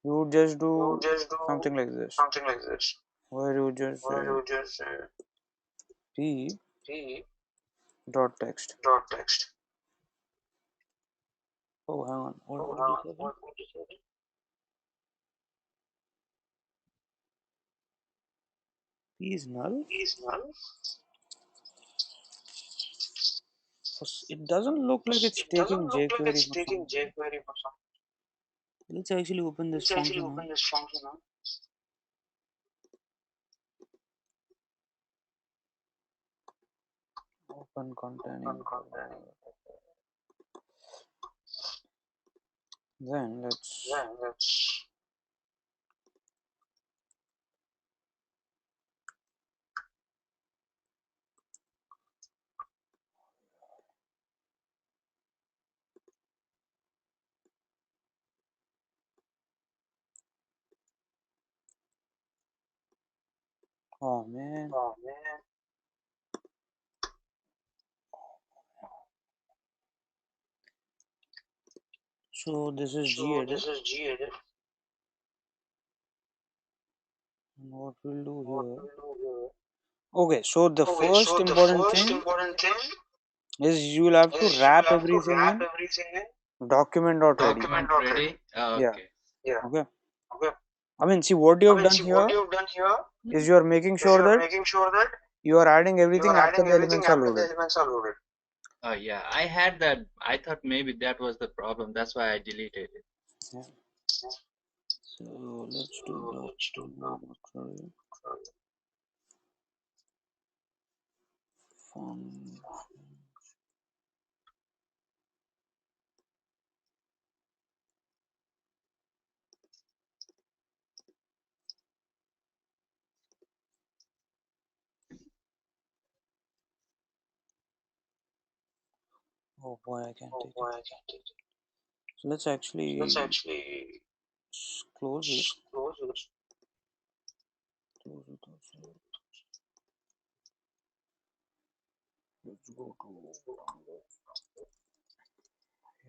you would just you do just do something like this, something like this, where you just where say you just p p dot text. dot text. Oh, hang on. Oh, What is it? what is it? P is null. Is null. It doesn't look like it's It doesn't taking look like jQuery it's for taking something. jQuery for something. Let's actually open this Let's actually function open now. this function now. Open containing. Open containing. Then let's. Then let's. Oh man. Oh man. So this is So gedit. this is gedit. And what we'll do What here. we'll do here. Okay, so the Okay, first so the important first thing important thing is you will have to is you wrap have to everything wrap in everything in document.ready. document.ready. Yeah. Okay. Yeah. Okay. Okay. I mean, see what you I have mean, done see what here you've done here is you are making is sure you're that making sure that you are adding you everything are after adding the everything elements are after the loaded. elements are loaded. Oh yeah, I had that. I thought maybe that was the problem. That's why I deleted it. Yeah. So let's do So let's do document.ready. Fun. Oh boy, I can't oh take boy, it. I can't take it. So let's So let's actually actually close it. close it. Close it also. Let's go to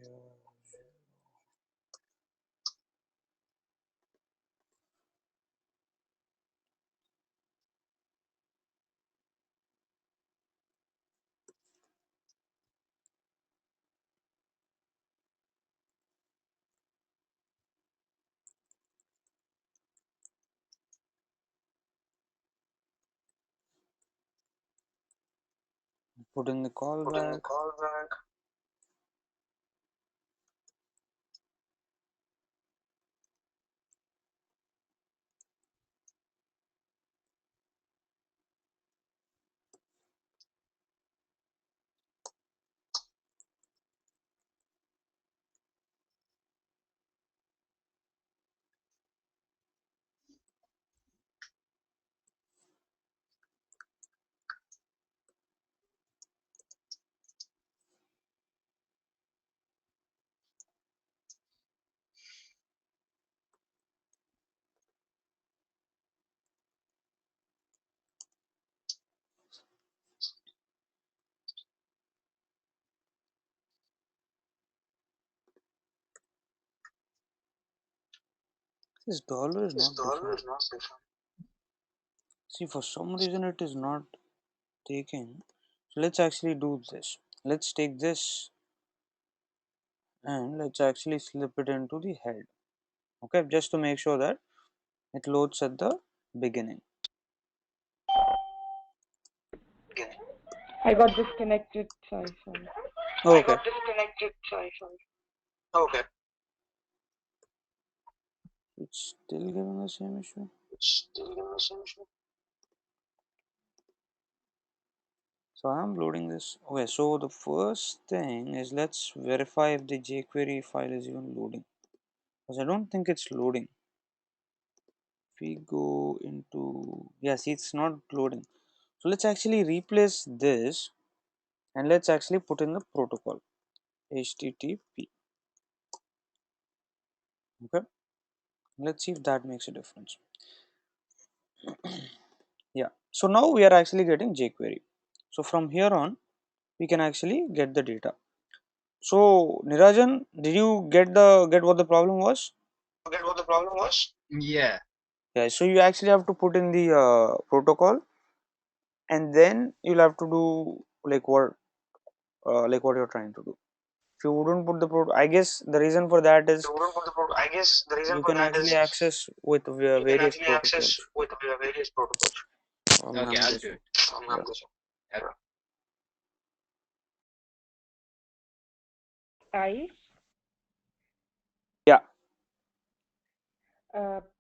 here. Put in the callback. This dollar is not defined. See, for some reason it is not taking. So let's actually do this. Let's take this and let's actually slip it into the head. Okay, just to make sure that it loads at the beginning. I got disconnected. Sorry. Okay. Okay. It's still giving the same issue. So I'm loading this. Okay, so the first thing is let's verify if the jQuery file is even loading. Because I don't think it's loading. If we go into, yeah, see, it's not loading. So let's actually replace this and let's actually put in the protocol HTTP. Okay, let's see if that makes a difference. Yeah, so now we are actually getting jQuery. So from here on we can actually get the data. So Nirajan, did you get what the problem was? Yeah. Yeah, so you actually have to put in the protocol and then you'll have to do like what you're trying to do. If you wouldn't put the I guess the reason for that is you can actually access with various protocols. Okay, I'm I'll do guessing. it. Yeah. Okay. I Yeah.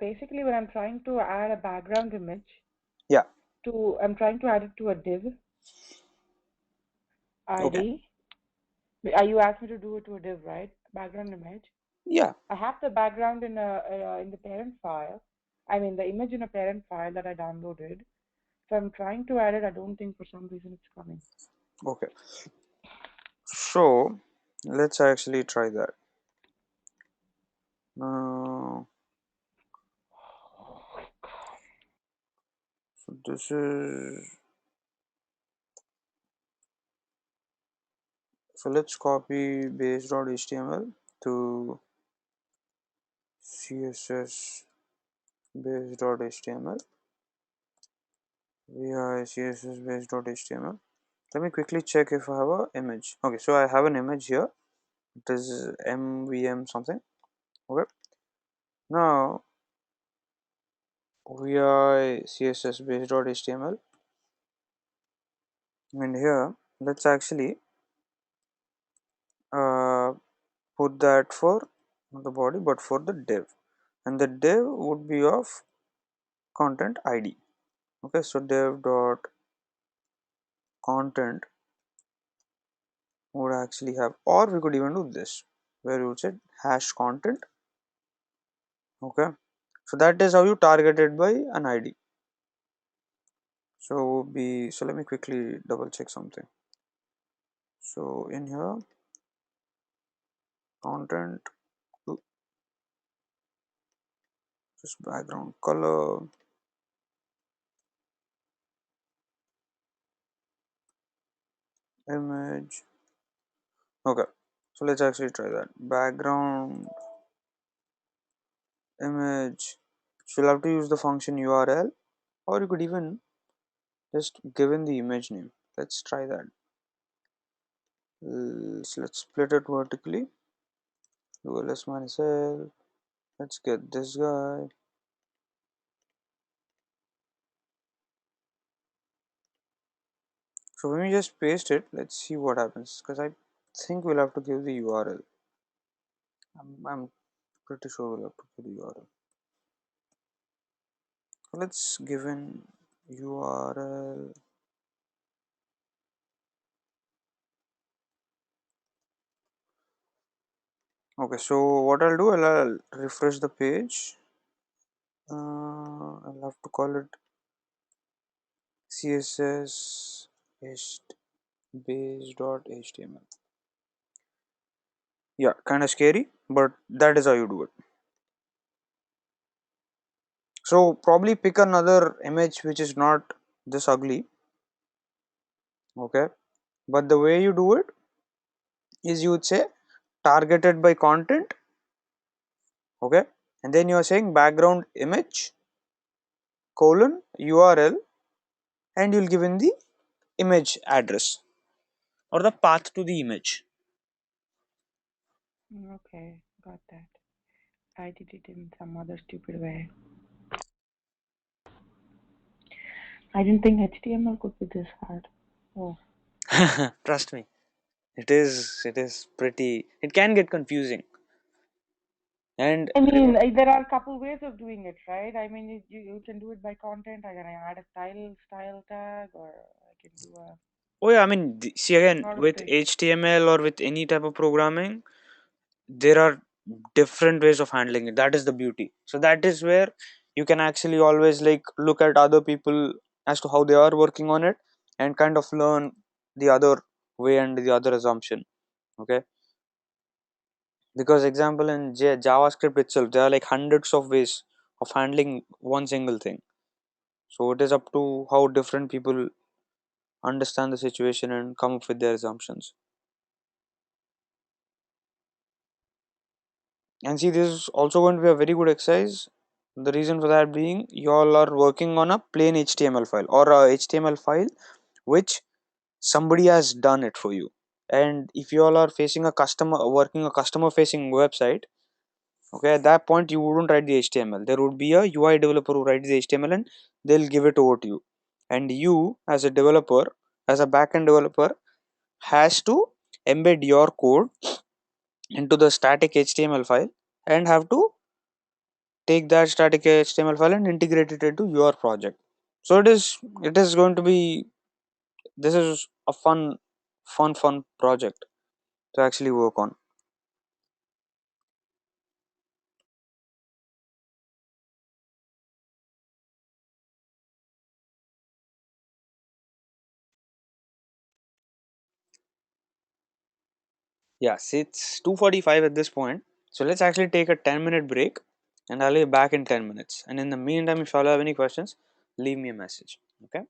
basically when I'm trying to add a background image Yeah. I'm trying to add it to a div Okay. ID. You asked me to do it to a div, right? Background image. Yeah. I have the background in the parent file. I mean the image in a parent file that I downloaded. So I'm trying to add it. I don't think for some reason it's coming. Okay. So let's actually try that. Now, so this is, so let's copy base.html to css base.html via css base.html. Let me quickly check if I have a image. Okay, so I have an image here. It is mvm something. Okay, now via css base.html, and here let's actually uh, put that for not the body but for the div, and the div would be of content id. Okay, so div dot content would actually have, or we could even do this where you would say hash content. Okay, so that is how you target it by an id. So let me quickly double check something. So in here content, just background color, image. Okay, so let's actually try that. Background image, so you'll have to use the function url, or you could even just give in the image name. Let's try that. So let's split it vertically, do ls minus l. Let's get this guy. So when we just paste it, let's see what happens, because I think we'll have to give the URL. I'm pretty sure we'll have to give the URL. So let's give in URL. Okay, so what I'll do, I'll refresh the page. I'll have to call it css base.html. Yeah, kind of scary, but that is how you do it. So probably pick another image which is not this ugly. Okay, but the way you do it is, you would say targeted by content. Okay, and then you are saying background image colon URL, and you'll give in the image address or the path to the image. Okay, got that. I did it in some other stupid way. I didn't think HTML could be this hard. Oh. Trust me, it is pretty, it can get confusing. And I mean, there are a couple ways of doing it, right? I mean, you can do it by content. I can add a style tag, or I can do a oh yeah, I mean, see, again, lot of with things. HTML or with any type of programming, there are different ways of handling it. That is the beauty. So that is where you can actually always like look at other people as to how they are working on it, and kind of learn the other way and the other assumption. Okay, because example in JavaScript itself, there are like hundreds of ways of handling one single thing. So it is up to how different people understand the situation and come up with their assumptions. And see, this is also going to be a very good exercise. The reason for that being, you all are working on a plain HTML file or a HTML file which somebody has done it for you. And if you all are facing a customer, working a customer facing website, okay, at that point you wouldn't write the HTML. There would be a UI developer who writes the HTML and they'll give it over to you. And you, as a developer, as a backend developer, has to embed your code into the static HTML file and have to take that static HTML file and integrate it into your project. So it is going to be, this is a fun project to actually work on. Yes, it's 2:45 at this point. So let's actually take a 10-minute break, and I'll be back in 10 minutes. And in the meantime, if you all have any questions, leave me a message. Okay.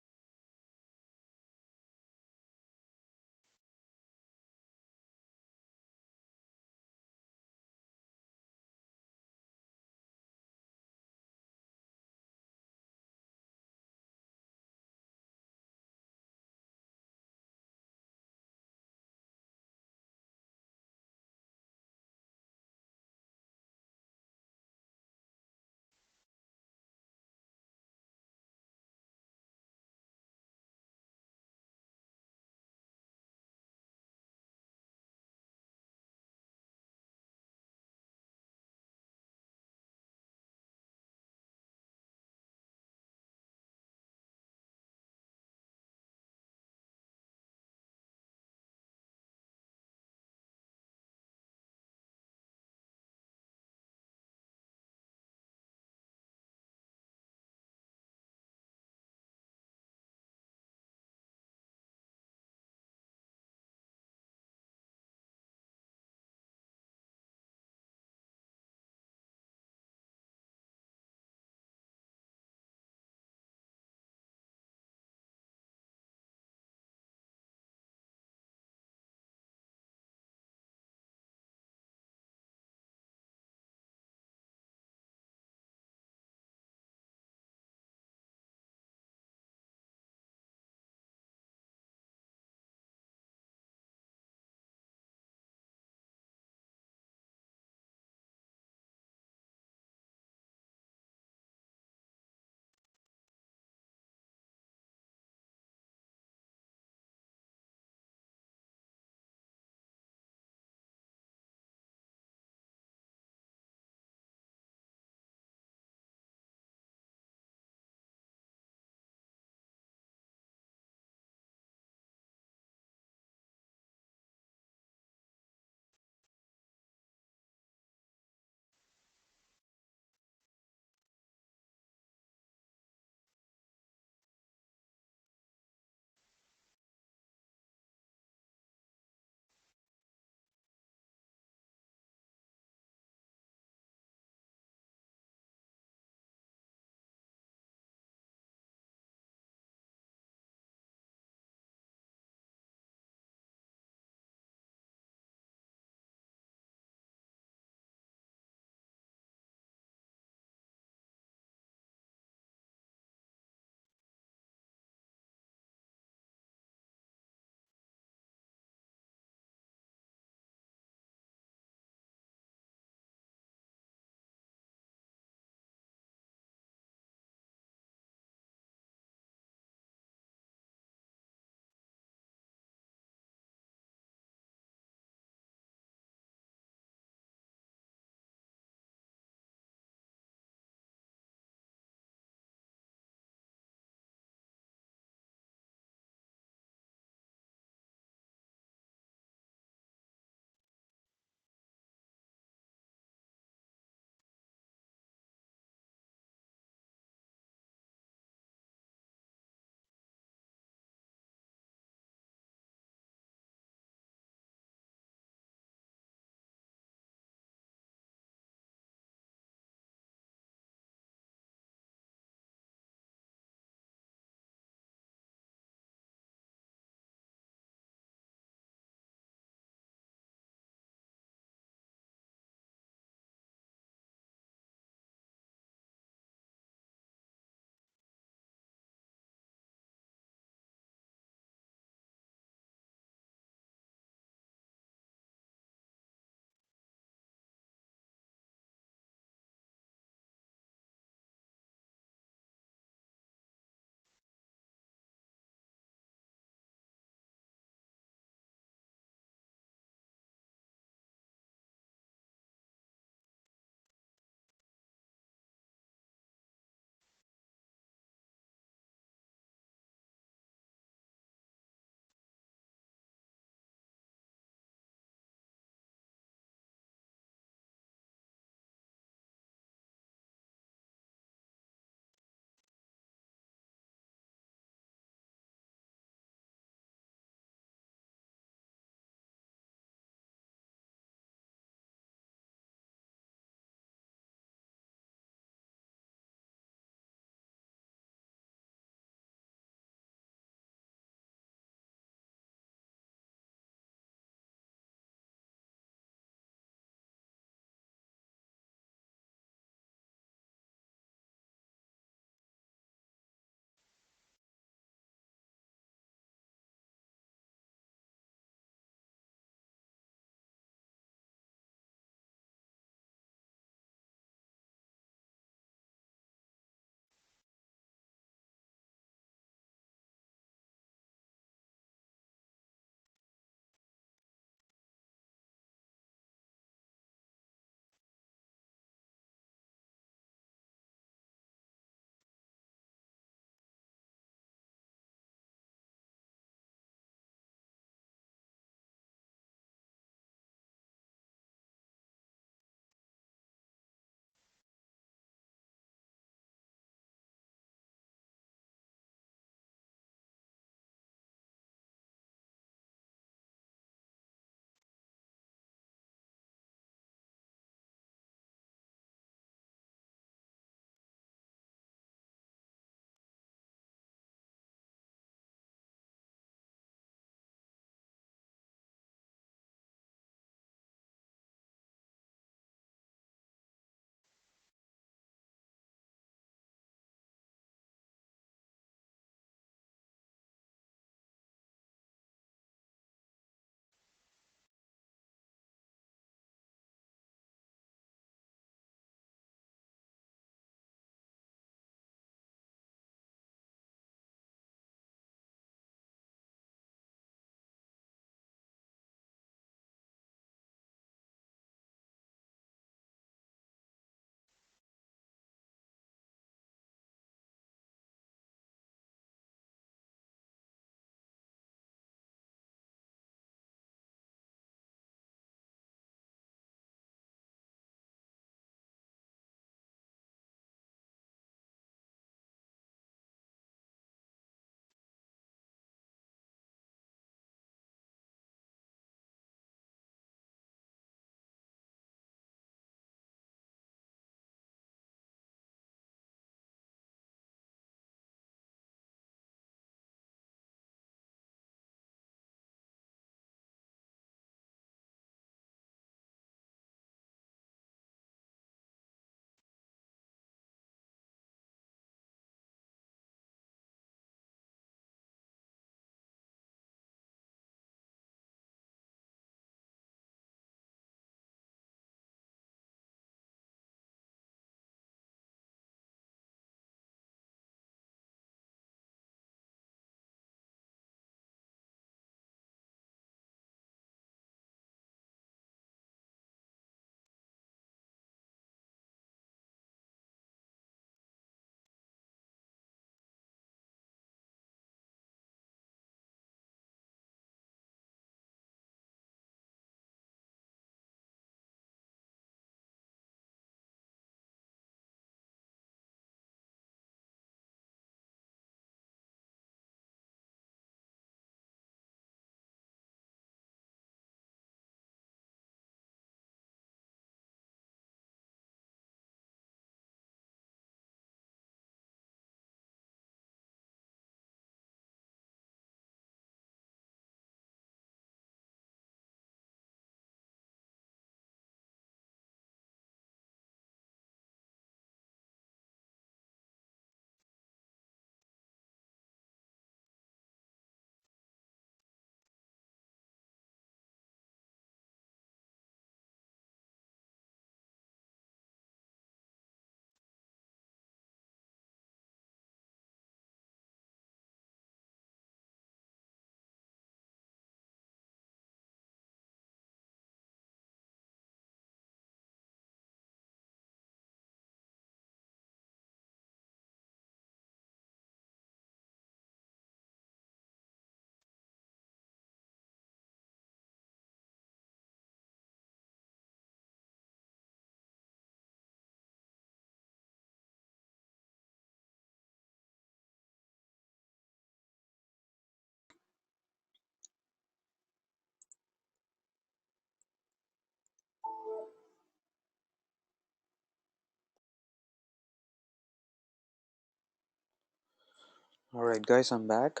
Alright guys, I'm back.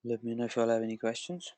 Let me know if you all have any questions.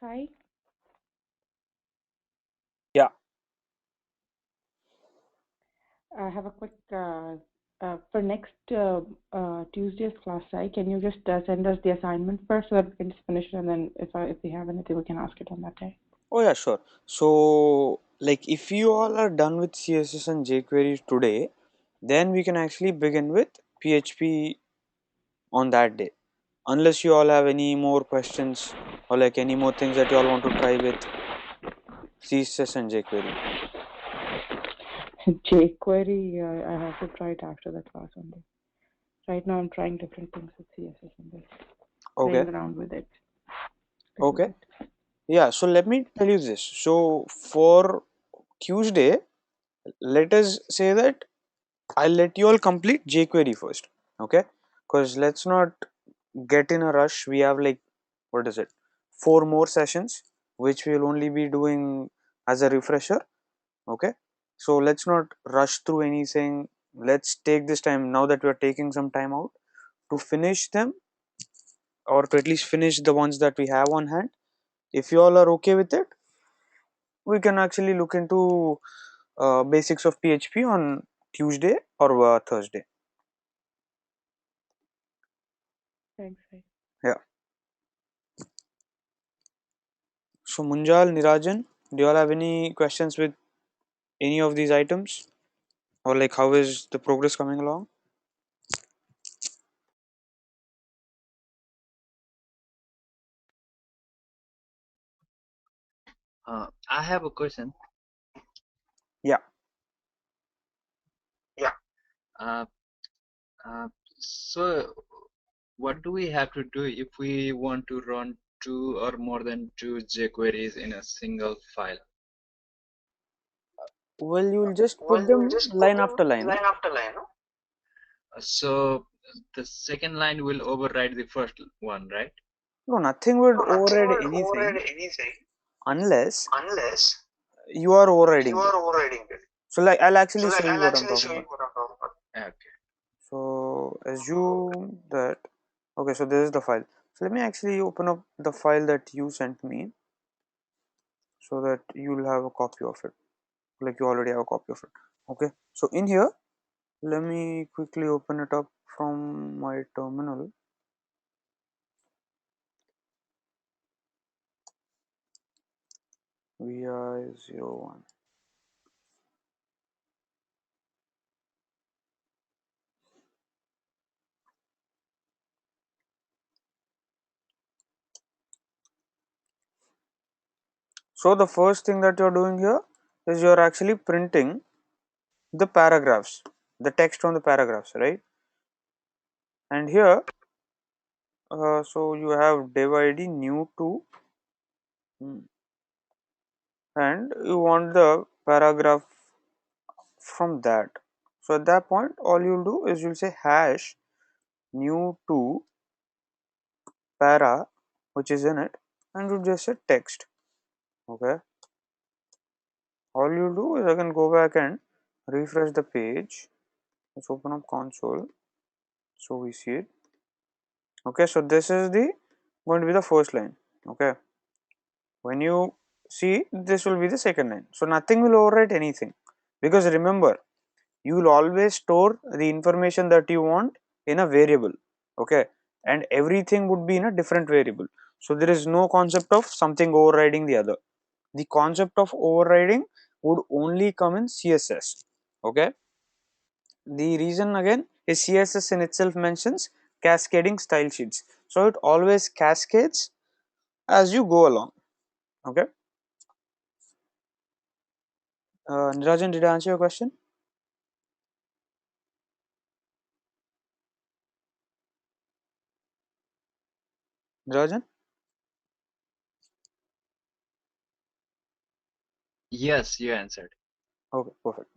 Sai? Yeah. I have a quick for next Tuesday's class, Sai. Can you just send us the assignment first so that we can just finish it, and then if we have anything, we can ask it on that day. Oh yeah, sure. So like if you all are done with CSS and jQuery today, then we can actually begin with PHP on that day. Unless you all have any more questions or like any more things that you all want to try with CSS and jQuery. jQuery, I have to try it after the class only. Right now, I'm trying different things with CSS and this, Okay. playing around with it a little Okay. bit. Yeah. So let me tell you this. So for Tuesday, let us say that I'll let you all complete jQuery first. Okay. Because let's not get in a rush. We have like, what is it, 4 more sessions which we'll only be doing as a refresher. Okay, so let's not rush through anything. Let's take this time, now that we are taking some time out, to finish them, or to at least finish the ones that we have on hand. If you all are okay with it, we can actually look into basics of PHP on Tuesday or Thursday. Thanks, Sai. Yeah. So Munjal, Nirajan, do you all have any questions with any of these items, or like how is the progress coming along? I have a question. Yeah. Yeah. Uh, so what do we have to do if we want to run two or more than two jQueries in a single file? Well, you will just Well, put you will them just put line them after line, no? line after line, no? So the second line will override the first one, right? No, nothing would No, nothing override will anything override anything unless unless you are you overriding them. are overriding it. So like I'll So actually like show you I'll what I'm actually talking show you about. what I'm talking about. Okay. So assume that, okay, so this is the file. So let me actually open up the file that you sent me so that you'll have a copy of it. Like you already have a copy of it. Okay. So in here, let me quickly open it up from my terminal. vi01. So the first thing that you're doing here is you're actually printing the paragraphs, the text from the paragraphs, right? And here, so you have div id new to, and you want the paragraph from that. So at that point, all you'll do is you'll say hash new to para, which is in it, and you just say text. Okay. All you do is again go back and refresh the page. Let's open up console so we see it. Okay, so this is the going to be the first line. Okay, when you see, this will be the second line. So nothing will overwrite anything, because remember, you will always store the information that you want in a variable. Okay, and everything would be in a different variable. So there is no concept of something overriding the other. The concept of overriding would only come in CSS. Okay, the reason again is CSS in itself mentions cascading style sheets, so it always cascades as you go along. Okay, Nirajan, did I answer your question? Nirajan? Yes, you answered. Okay, perfect.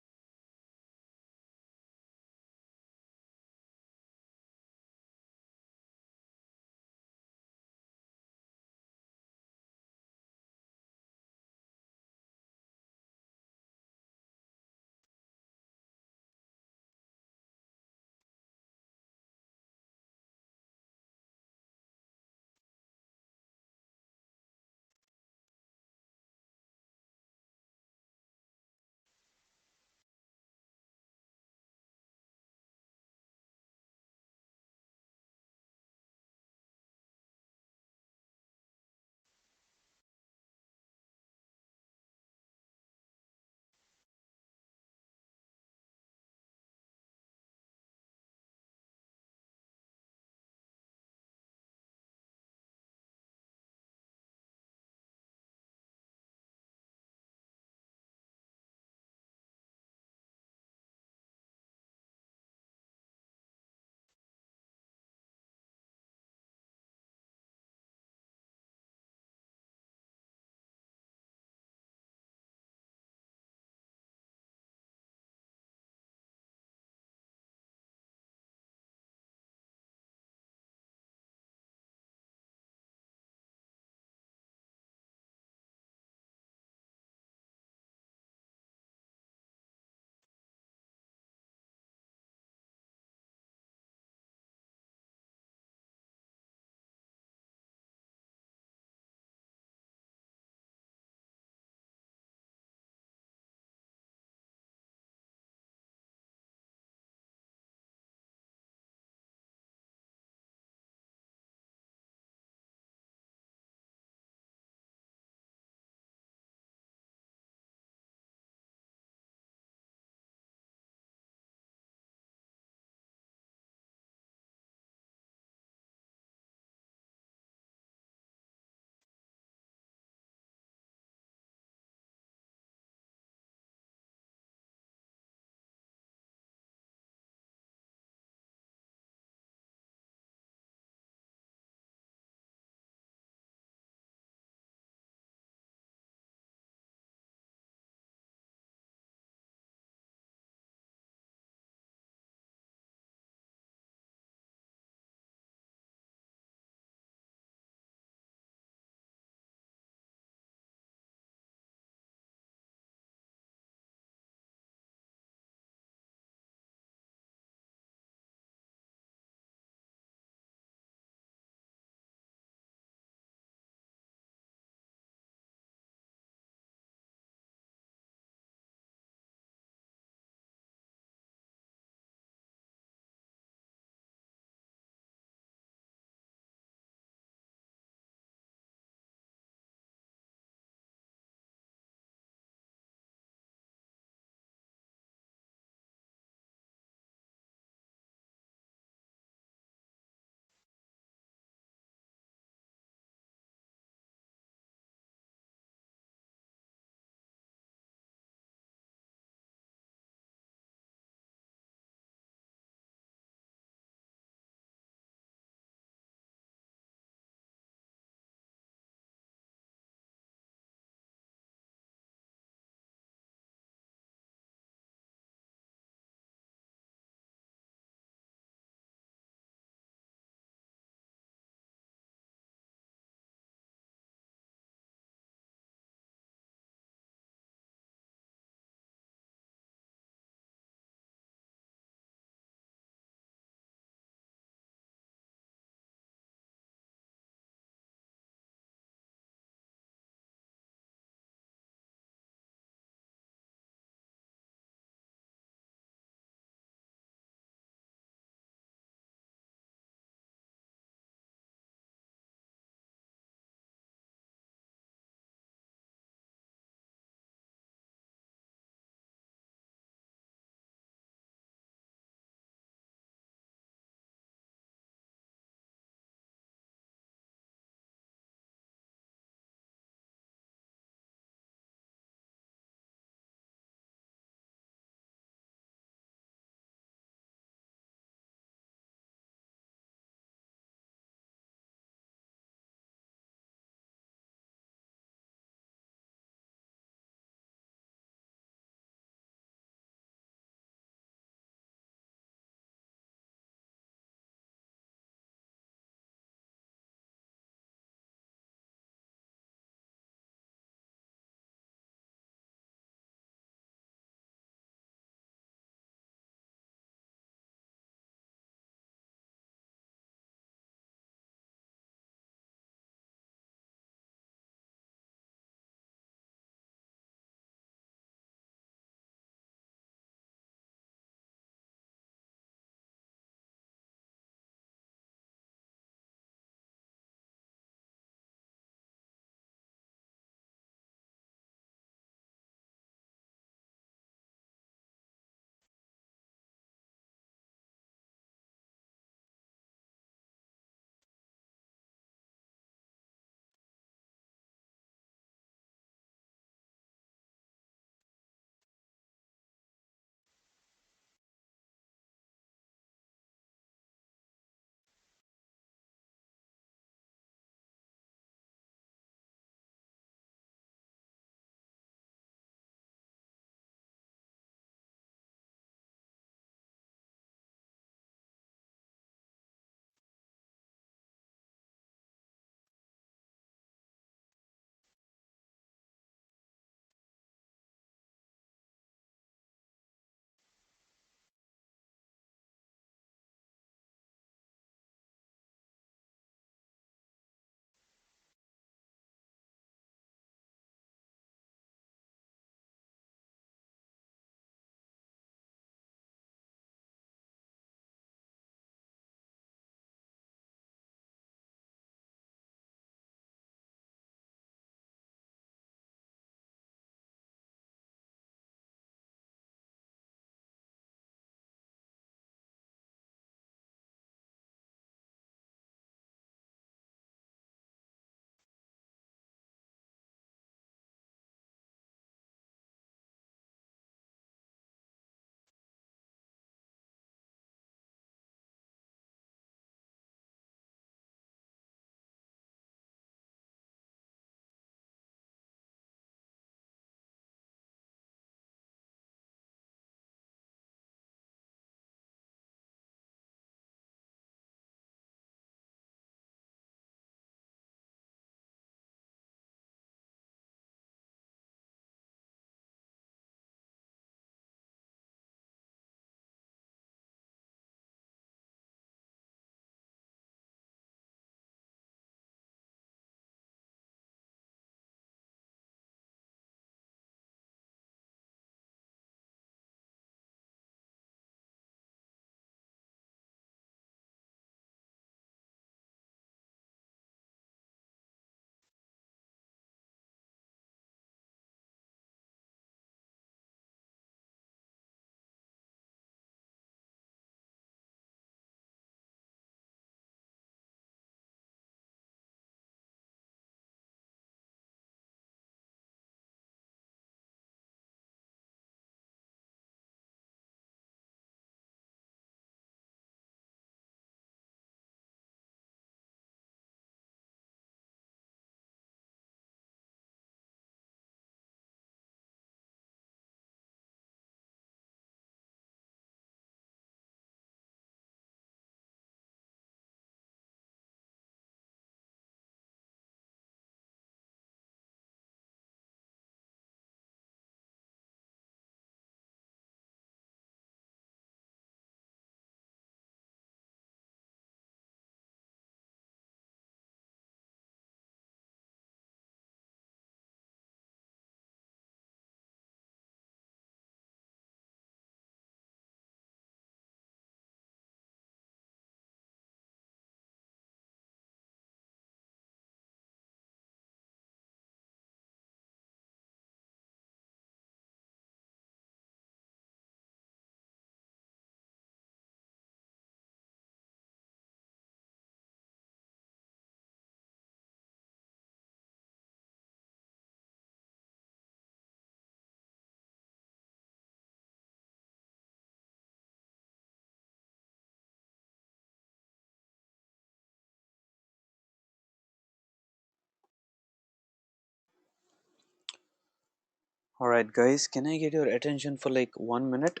Alright guys, can I get your attention for like 1 minute?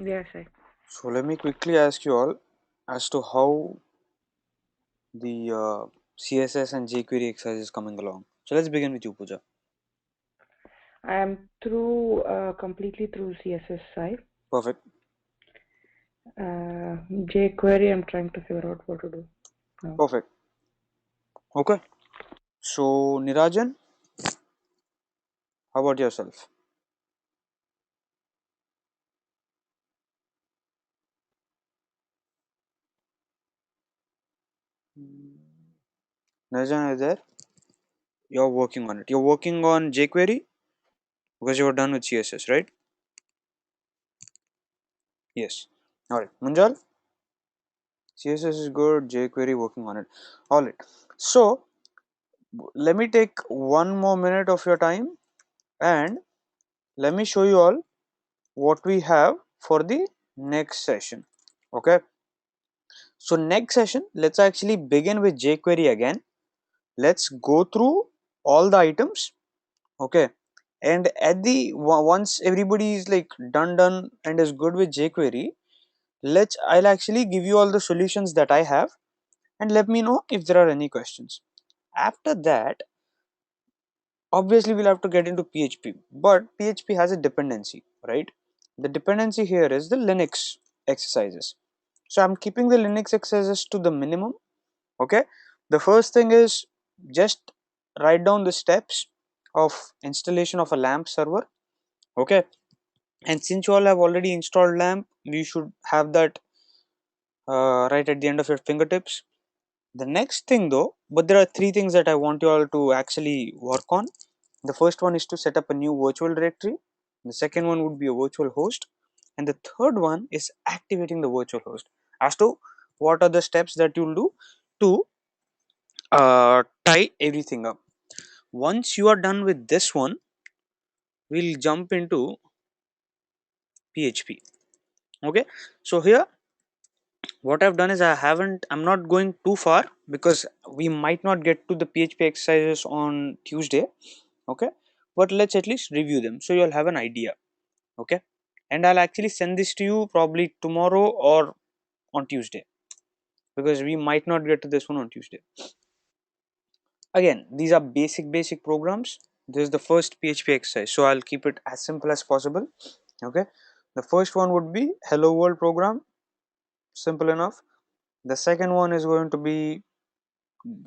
Yes, I. So let me quickly ask you all as to how the CSS and jQuery exercise is coming along. So let's begin with you, Pooja. I am through completely through CSS side. Perfect. jQuery, I'm trying to figure out what to do now. Perfect. Okay. So Nirajan, how about yourself? Nirajan is there? You're working on it. You're working on jQuery because you're done with CSS, right? Yes. Alright. Munjal, CSS is good. jQuery working on it. Alright. So let me take 1 more minute of your time and let me show you all what we have for the next session. Okay, so next session let's actually begin with jQuery again. Let's go through all the items. Okay, and at the once everybody is like done and is good with jQuery, I'll actually give you all the solutions that I have and let me know if there are any questions. After that, obviously we'll have to get into PHP, but PHP has a dependency, right? The dependency here is the Linux exercises. So I'm keeping the Linux exercises to the minimum. Okay, the first thing is just write down the steps of installation of a LAMP server. Okay, and since you all have already installed LAMP, you should have that right at the end of your fingertips. The next thing though, but there are three things that I want you all to actually work on. The first one is to set up a new virtual directory. The second one would be a virtual host. And the third one is activating the virtual host. As to what are the steps that you'll do to tie everything up. Once you are done with this one, we'll jump into PHP. Okay, so here what I've done is I'm not going too far because we might not get to the PHP exercises on Tuesday. Okay, but let's at least review them so you'll have an idea. Okay, and I'll actually send this to you probably tomorrow or on Tuesday because we might not get to this one on Tuesday. Again, these are basic programs. This is the first PHP exercise, so I'll keep it as simple as possible. Okay, the first one would be hello world program, simple enough. The second one is going to be,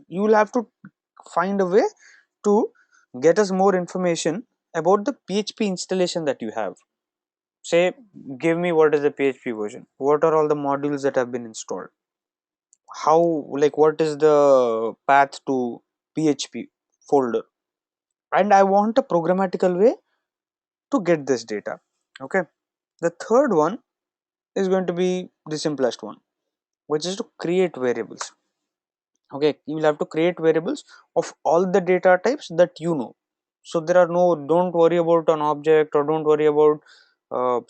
you'll have to find a way to get us more information about the PHP installation that you have. Say, give me what is the PHP version, what are all the modules that have been installed, how, like what is the path to PHP folder, and I want a programmatical way to get this data. Okay, the third one is going to be the simplest one, which is to create variables. Okay, you will have to create variables of all the data types that you know. So there are no, don't worry about an object or don't worry about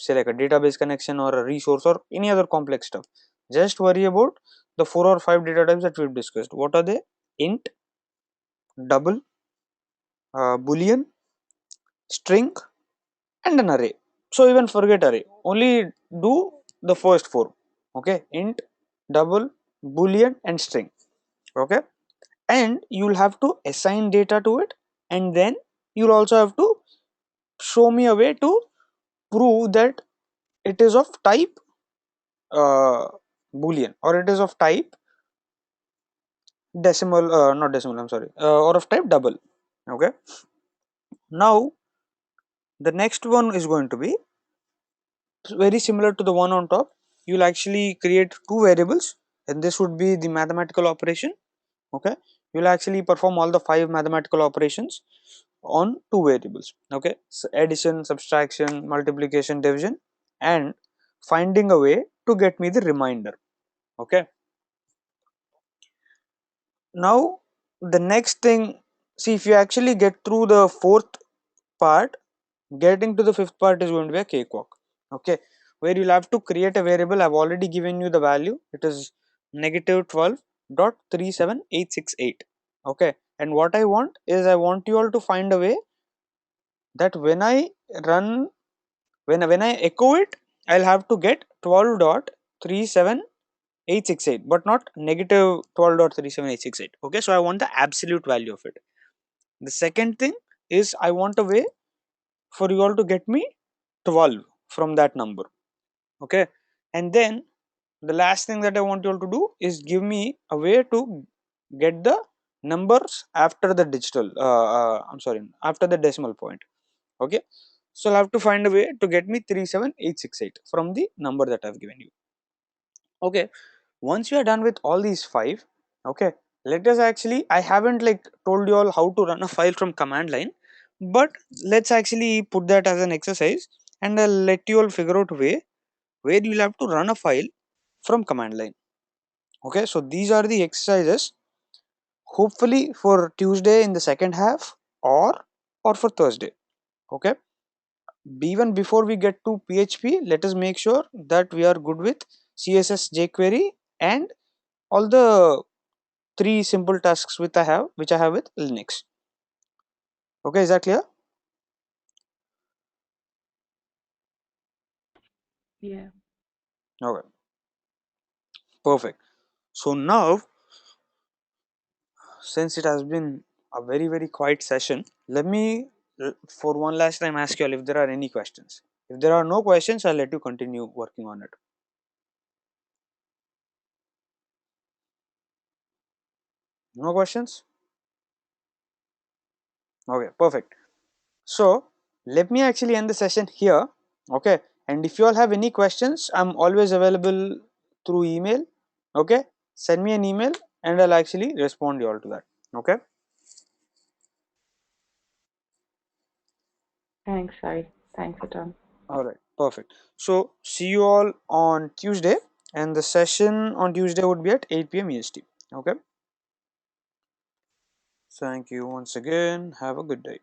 say like a database connection or a resource or any other complex stuff. Just worry about the 4 or 5 data types that we've discussed. What are they? Int, double, boolean, string, and an array. So even forget array, only do the first 4. Okay, int, double, boolean, and string. Okay, and you'll have to assign data to it, and then you'll also have to show me a way to prove that it is of type boolean or it is of type decimal, not decimal, I'm sorry, or of type double. Okay, now the next one is going to be very similar to the one on top. You'll actually create 2 variables, and this would be the mathematical operation. Okay, you'll actually perform all the 5 mathematical operations on 2 variables. Okay, so addition, subtraction, multiplication, division, and finding a way to get me the remainder. Okay, now the next thing, see, if you actually get through the 4th part, getting to the 5th part is going to be a cakewalk. Okay, where you'll have to create a variable. I've already given you the value, it is -12.37868. okay, And what I want is, I want you all to find a way that when I run, when I echo it, I'll have to get 12.37868, but not negative 12.37868. Okay, so I want the absolute value of it. The second thing is, I want a way for you all to get me 12 from that number. Okay, and then the last thing that I want you all to do is give me a way to get the numbers after the digital I'm sorry, after the decimal point. Okay, so I'll have to find a way to get me 37868 from the number that I've given you. Okay, once you are done with all these five, okay, let us actually, I haven't like told you all how to run a file from command line, but let's actually put that as an exercise, and I'll let you all figure out a way where you'll have to run a file from command line. Okay, so these are the exercises, hopefully for Tuesday in the second half, or for Thursday. Okay, even before we get to PHP, let us make sure that we are good with CSS, jQuery, and all the three simple tasks which I have with Linux. Okay, is that clear? Yeah. Okay, perfect. So now, since it has been a very quiet session, let me for one last time ask you all if there are any questions. If there are no questions, I'll let you continue working on it. No questions? Okay, perfect. So let me actually end the session here. Okay, and if you all have any questions, I'm always available through email. Okay, send me an email and I'll actually respond you all to that. Okay. Thanks, Sai. Thanks a ton. All right, perfect. So see you all on Tuesday, and the session on Tuesday would be at 8 p.m. EST. Okay. Thank you once again. Have a good day.